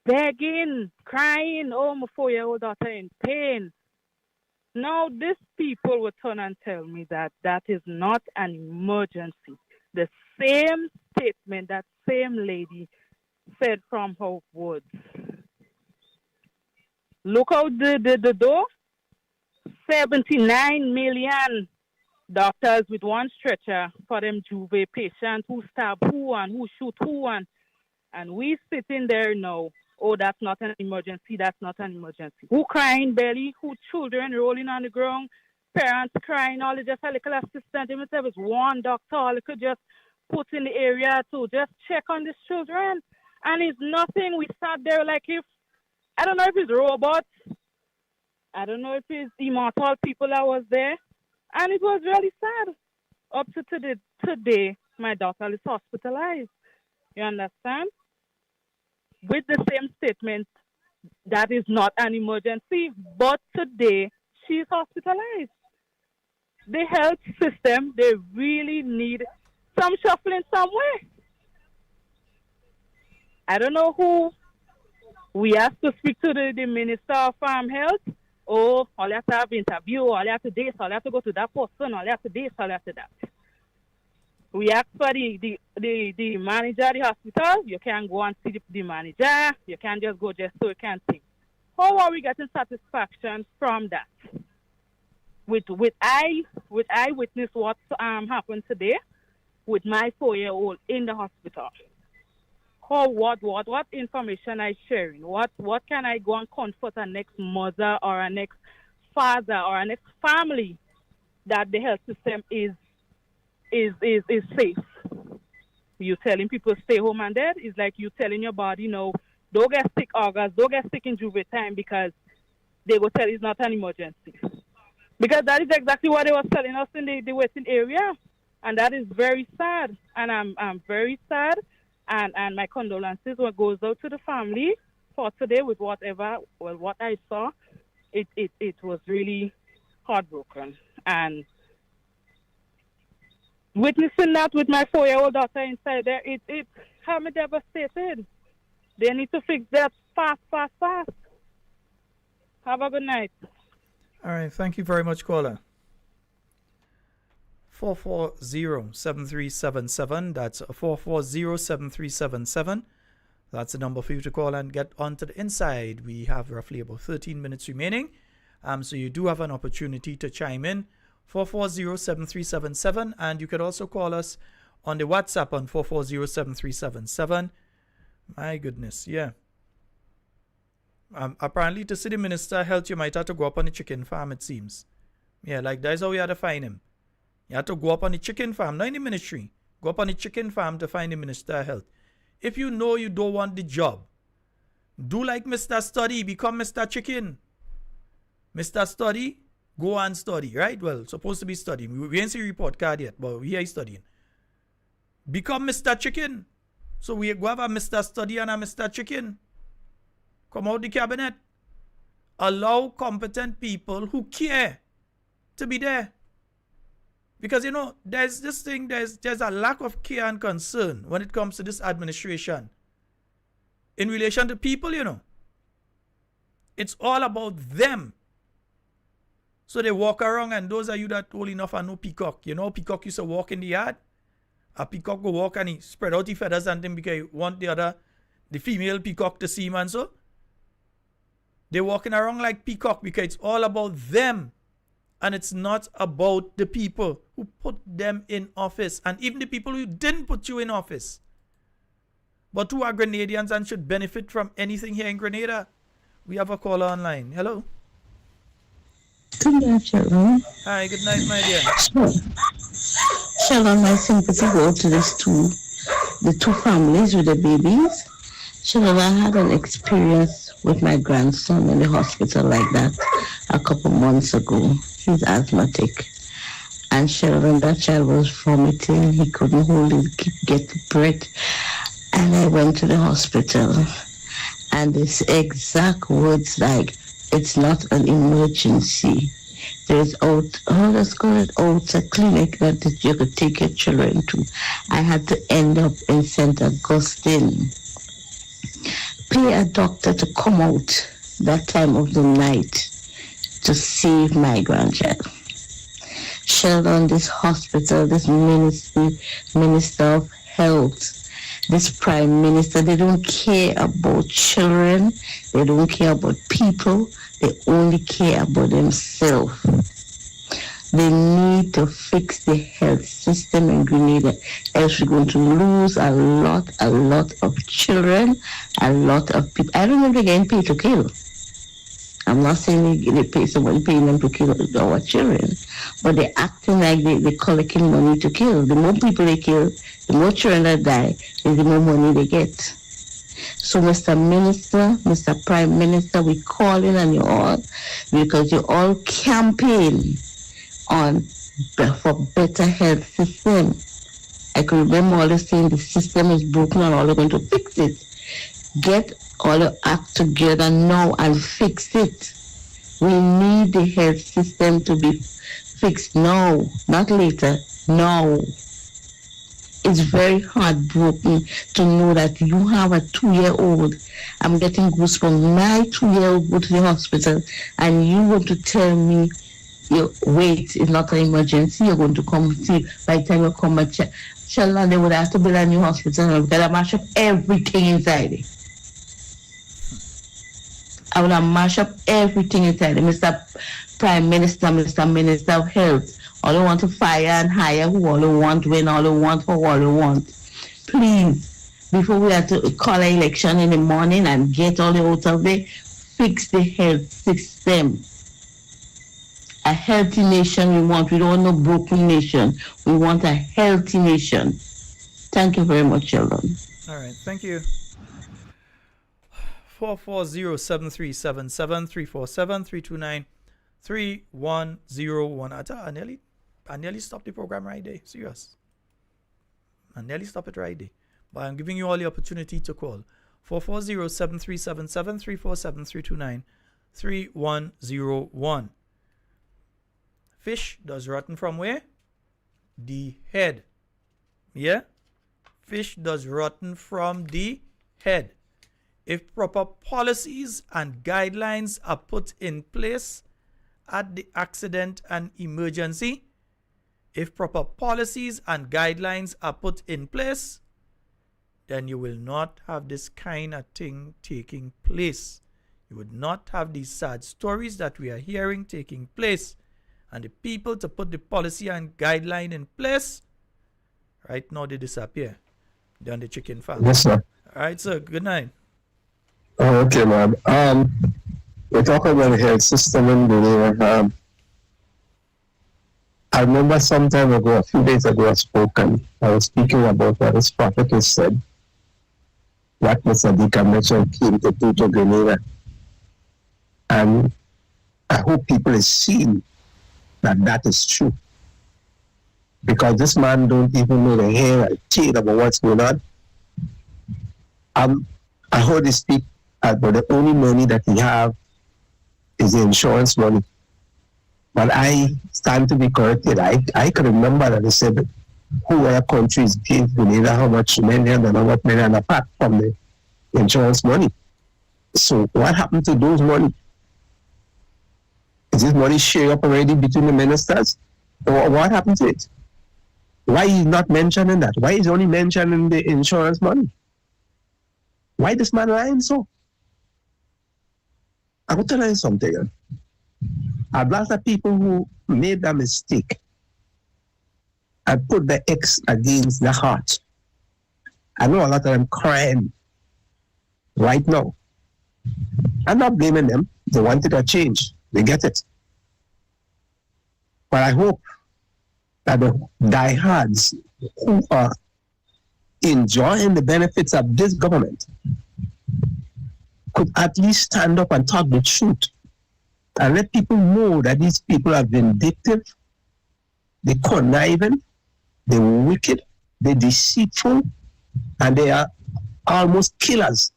begging, crying. Oh, my 4-year-old daughter in pain. Now, these people would turn and tell me that that is not an emergency. The same statement that same lady said from her words. Look out the door. 79 million doctors with one stretcher for them Juve patients who stab who and who shoot who and we sitting there now. Oh, that's not an emergency. That's not an emergency. Who crying belly? Who children rolling on the ground? Parents crying. All they just a little assistant. Even if there was one doctor, all they could just put in the area to just check on these children. And it's nothing. We sat there like if, I don't know if it's robots. I don't know if it's immortal people that was there. And it was really sad. Up to today, my daughter is hospitalized. You understand? With the same statement, that is not an emergency, but today she's hospitalized. The health system, they really need some shuffling somewhere. I don't know who we have to speak to the Minister of Health. Oh, all you have to have interview, all you have to this, all you have to go to that person, all you have to this, all you have to that. We ask for the manager of the hospital. You can't go and see the manager. You can't just go just so you can think. How are we getting satisfaction from that? With I witness what happened today with my 4-year-old in the hospital. What information I sharing? What can I go and comfort a next mother or a next father or a next family that the health system is safe? You telling people stay home and dead is like you telling your body, no, don't get sick August, don't get sick in Juve time because they will tell it's not an emergency. Because that is exactly what they were telling us in the western area. And that is very sad. And I'm very sad. And my condolences what goes out to the family for today with what I saw. It was really heartbroken. And witnessing that with my 4-year-old daughter inside there, it had me devastated. They need to fix that fast. Have a good night. All right. Thank you very much, caller. 440-7377. That's 440-7377. That's the number for you to call and get onto the inside. We have roughly about 13 minutes remaining. So you do have an opportunity to chime in. 440-7377. And you could also call us on the WhatsApp on 440-7377. My goodness, yeah. Apparently to see the Minister of Health, you might have to go up on the chicken farm, it seems. Yeah, like that's how we had to find him. You have to go up on the chicken farm, not in the ministry. Go up on the chicken farm to find the Minister of Health. If you know you don't want the job, do like Mr. Study, become Mr. Chicken. Mr. Study, go and study, right? Well, supposed to be studying. We ain't see report card yet, but we are studying. Become Mr. Chicken. So we go have a Mr. Study and a Mr. Chicken. Come out the cabinet. Allow competent people who care to be there. Because, there's this thing, there's a lack of care and concern when it comes to this administration. In relation to people, It's all about them. So they walk around, and those of you that old enough and know peacock. Peacock used to walk in the yard. A peacock go walk and he spread out the feathers and then because he want the female peacock to see him and so. They're walking around like peacock because it's all about them. And it's not about the people who put them in office. And even the people who didn't put you in office. But who are Grenadians and should benefit from anything here in Grenada. We have a caller online. Hello. Good night, Sheldon. Hi, good night, my dear. Sheldon, my sympathy go to the two families with the babies. Sheldon, I had an experience with my grandson in the hospital like that a couple months ago. He's asthmatic. And Sheldon, that child was vomiting. He couldn't hold it, get breath. And I went to the hospital. And this exact words like, it's not an emergency. There's let's call it out a clinic that you could take your children to. I had to end up in St. Augustine. Pay a doctor to come out that time of the night to save my grandchild. Sheldon, this hospital, this minister of health, this prime minister, they don't care about children, they don't care about people, they only care about themselves. They need to fix the health system in Grenada, else we're going to lose a lot of children, a lot of people. I don't know if they're getting paid to kill. I'm not saying they pay someone paying them to kill our children, but they're acting like they're collecting money to kill. The more people they kill, the more children that die, the more money they get. So, Mr. Minister, Mr. Prime Minister, we're calling on you all because you all campaign for better health system. I can remember all saying the system is broken and all are going to fix it. Get all your act together now and fix it. We need the health system to be fixed now, not later, now. It's very heartbroken to know that you have a 2-year-old. I'm getting goosebumps. My 2-year-old go to the hospital and you want to tell me, wait, it's not an emergency, you're going to come see by the time you come at Sheldon, they would have to build a new hospital because I mash up everything inside it. I will mash up everything inside it. Mr. Prime Minister, Mr. Minister of Health, all I want to fire and hire who all I want, win all I want, for all I want. Please, before we have to call an election in the morning and get all the out of there, fix the health system. A healthy nation we want. We don't want no broken nation. We want a healthy nation. Thank you very much, Sheldon. All right, thank you. 440-7377-347-329-3101. I nearly stopped the program right there. Serious. I nearly stopped it right there. But I'm giving you all the opportunity to call. 440-7377-347-329-3101. Fish does rotten from where? The head. Yeah? Fish does rotten from the head. If proper policies and guidelines are put in place at the accident and emergency, if proper policies and guidelines are put in place, then you will not have this kind of thing taking place. You would not have these sad stories that we are hearing taking place. And the people to put the policy and guideline in place, right now they disappear. They're on the chicken farm. Yes, sir. All right, sir. Good night. Oh, okay, man. We talk about the health system in Grenada. I remember some time ago, a few days ago, I was speaking about what this prophet has said, what Mr. Dika Mitchell came to do to Grenada. And I hope people have seen that is true. Because this man don't even know the hair and tail about what's going on. I heard him speak about the only money that he have is the insurance money. But I stand to be corrected. I can remember that they said who other countries gave Grenada how much million and how much million apart from the insurance money. So what happened to those money? Is this money shared up already between the ministers? Or what happened to it? Why is not mentioning that? Why is only mentioning the insurance money? Why this man lying so? I will tell you something. I've lots of people who made that mistake and put the X against the heart. I know a lot of them crying right now. I'm not blaming them. They wanted a change. They get it. But I hope that the diehards who are enjoying the benefits of this government could at least stand up and talk the truth and let people know that these people are vindictive, they're conniving, they're wicked, they're deceitful, and they are almost killers.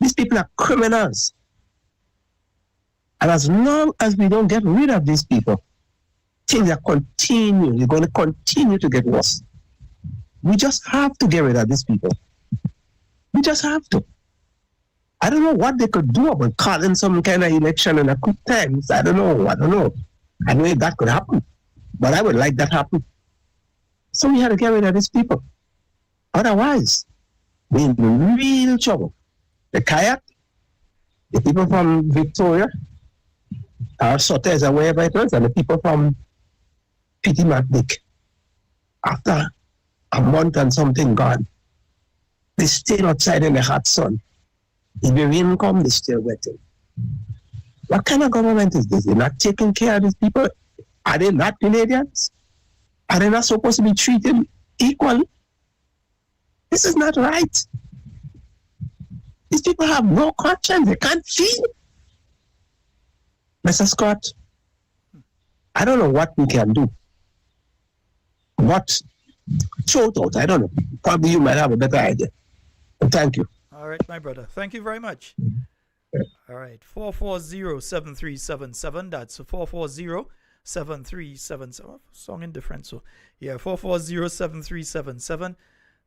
These people are criminals. And as long as we don't get rid of these people, things are continue. They're going to continue to get worse. We just have to get rid of these people. We just have to. I don't know what they could do about calling some kind of election in a quick time. I don't know. I know if that could happen, but I would like that happen. So we had to get rid of these people. Otherwise, we're in real trouble. The kayak, the people from Victoria, our Sotters and wherever it was, and the people from Pity Macdick. After a month and something gone, they stayed outside in the hot sun. If the rain comes, they still wetting. What kind of government is this? They're not taking care of these people? Are they not Canadians? Are they not supposed to be treated equally? This is not right. These people have no conscience. They can't feel. Mr. Scott, I don't know what we can do. What? Throw it out. I don't know. Probably you might have a better idea. But thank you. All right, my brother. Thank you very much. All right. 440-7377. That's 440-7377. Song indifferent. So, yeah, 440-7377.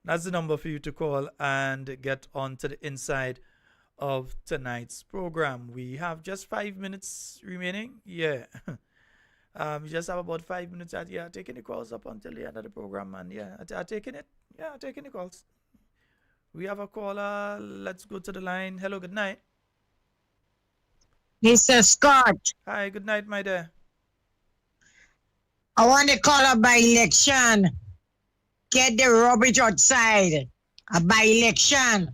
That's the number for you to call and get on to the inside of tonight's program. We have just 5 minutes remaining. Yeah. We just have about 5 minutes. Yeah, taking the calls up until the end of the program. And yeah, taking it. Yeah, taking the calls. We have a caller. Let's go to the line. Hello, good night. Mr. Scott, Hi, good night, my dear. I want to call a by-election. Get the rubbish outside. A by-election.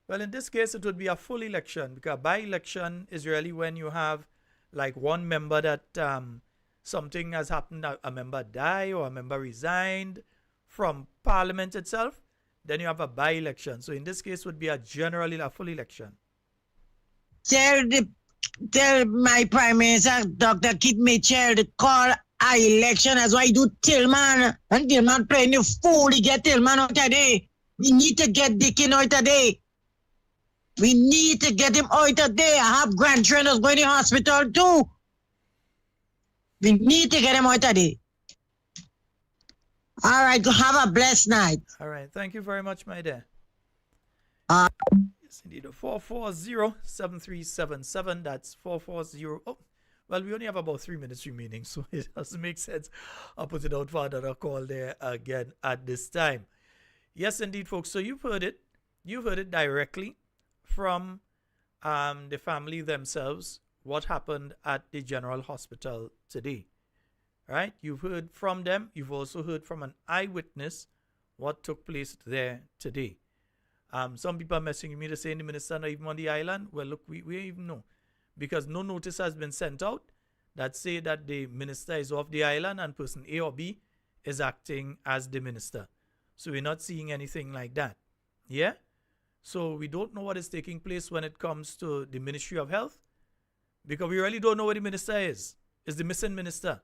Well, in this case, it would be a full election because by-election is really when you have like one member that something has happened, a member died or a member resigned from Parliament itself. Then you have a by-election. So in this case, would be a full election. Tell my Prime Minister, Dr. Kit Mitchell, to call a election as why do Tillman. And Tillman playing the fool. He get Tillman out today. We need to get Dickin out today. We need to get him out today. I have grandchildren going to hospital too. We need to get him out today. All right, have a blessed night. All right. Thank you very much, my dear. Yes, indeed. 440-7377. That's 440. Oh, well, we only have about 3 minutes remaining, so it doesn't make sense. I'll put it out for another call there again at this time. Yes, indeed, folks. So you've heard it. You've heard it directly from the family themselves, what happened at the General Hospital today. Right? You've heard from them. You've also heard from an eyewitness what took place there today. Some people are messaging me to say the minister not even on the island. Well, look, we don't even know because no notice has been sent out that say that the minister is off the island and person A or B is acting as the minister. So we're not seeing anything like that. Yeah? So we don't know what is taking place when it comes to the Ministry of Health because we really don't know where the minister is. Is the missing minister.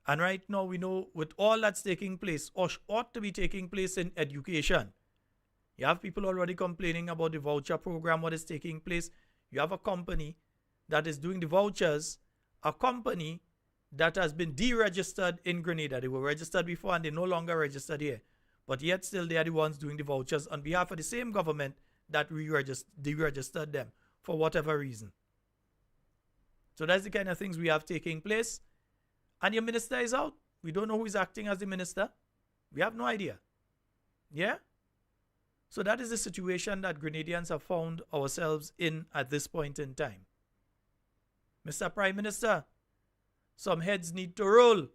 And right now we know with all that's taking place or ought to be taking place in education. You have people already complaining about the voucher program, what is taking place. You have a company that is doing the vouchers, a company that has been deregistered in Grenada. They were registered before and they're no longer registered here. But yet still they are the ones doing the vouchers on behalf of the same government that deregistered them for whatever reason. So that's the kind of things we have taking place. And your minister is out. We don't know who is acting as the minister. We have no idea. Yeah? So that is the situation that Grenadians have found ourselves in at this point in time. Mr. Prime Minister, some heads need to roll.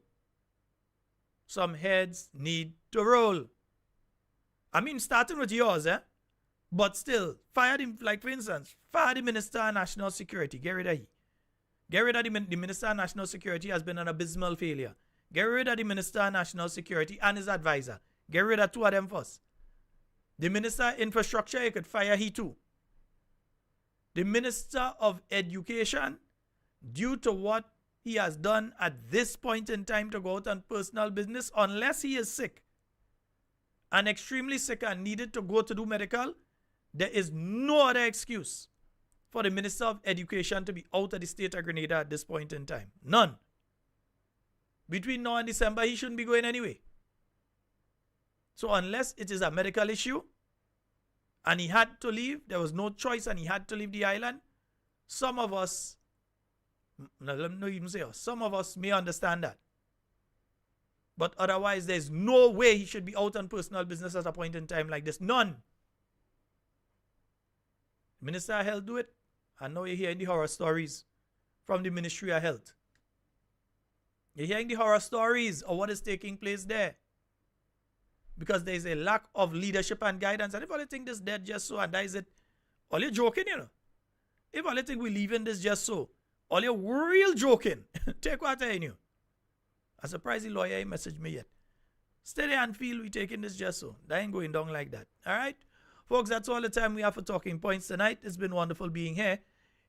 Some heads need to roll. I mean, starting with yours, But still, fire him, like for instance, fire the Minister of National Security. Get rid of him. Get rid of the Minister of National Security has been an abysmal failure. Get rid of the Minister of National Security and his advisor. Get rid of two of them first. The Minister of Infrastructure, you could fire he too. The Minister of Education, due to what he has done at this point in time to go out on personal business, unless he is sick and extremely sick and needed to go to do medical, there is no other excuse for the Minister of Education to be out of the state of Grenada at this point in time. None. Between now and December, he shouldn't be going anyway. So unless it is a medical issue and he had to leave, there was no choice and he had to leave the island, some of us, let me not even say us, some of us may understand that. But otherwise, there's no way he should be out on personal business at a point in time like this. None. Minister of Health do it. And now you're hearing the horror stories from the Ministry of Health. You're hearing the horror stories of what is taking place there. Because there is a lack of leadership and guidance. And if all you think this dead just so and that is it, all you're joking, you know. If all you think we're leaving this just so, all you're real joking. Take what I you. I'm surprised the lawyer ain't messaged me yet. Stay there and feel we taking this just so. That ain't going down like that. All right? Folks, that's all the time we have for Talking Points tonight. It's been wonderful being here.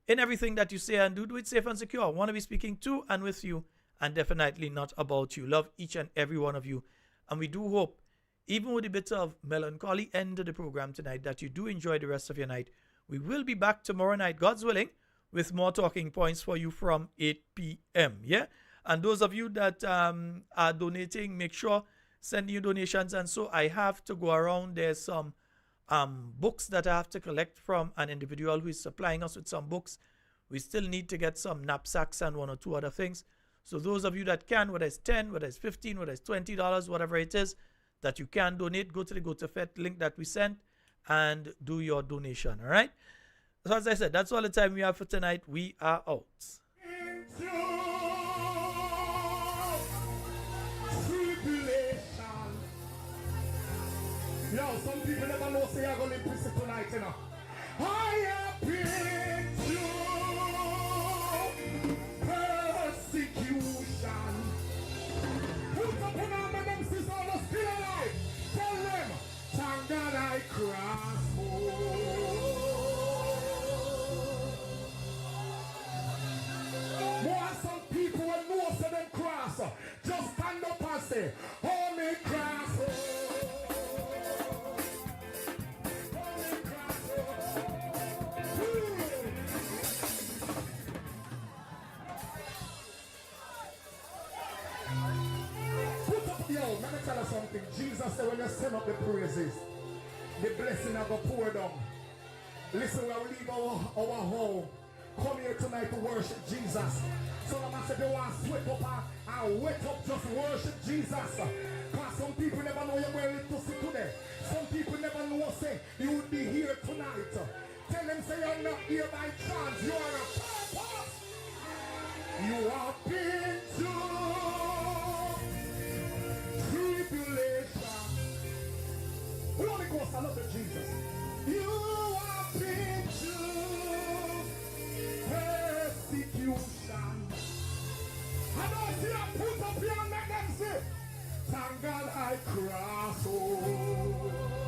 In everything that you say and do it safe and secure. I want to be speaking to and with you and definitely not about you. Love each and every one of you. And we do hope, even with a bit of melancholy end to the program tonight, that you do enjoy the rest of your night. We will be back tomorrow night, God's willing, with more Talking Points for you from 8 p.m. Yeah? And those of you that are donating, make sure send your donations. And so I have to go around. There's some books that I have to collect from an individual who is supplying us with some books. We still need to get some knapsacks and one or two other things. So those of you that can, whether it's 10, whether it's 15, whether it's $20, whatever it is, that you can donate, go to the GoToFet link that we sent and do your donation. All right? So as I said, that's all the time we have for tonight. We are out. Yo, some people never know say you're going to piss it tonight, you know. I have been through persecution. Put up on our them sisters all still alive. Tell them, thank God I crossed more some people when most of them cross. Just stand up and say, oh, me cross. Yo, let me tell you something. Jesus said when you send up the praises, the blessing will go pour down. Listen, when we leave our home, come here tonight to worship Jesus. So I'm going to say, you want to sweat up and wake up, just worship Jesus. Because some people never know you're wearing to see today. Some people never know, say, you would be here tonight. Tell them, say, you're not here by chance. You are a purpose. You have been to tribulation. Holy Ghost, I love you, Jesus. You have been through persecution. I don't see I put up here and let them say, thank God I cross over.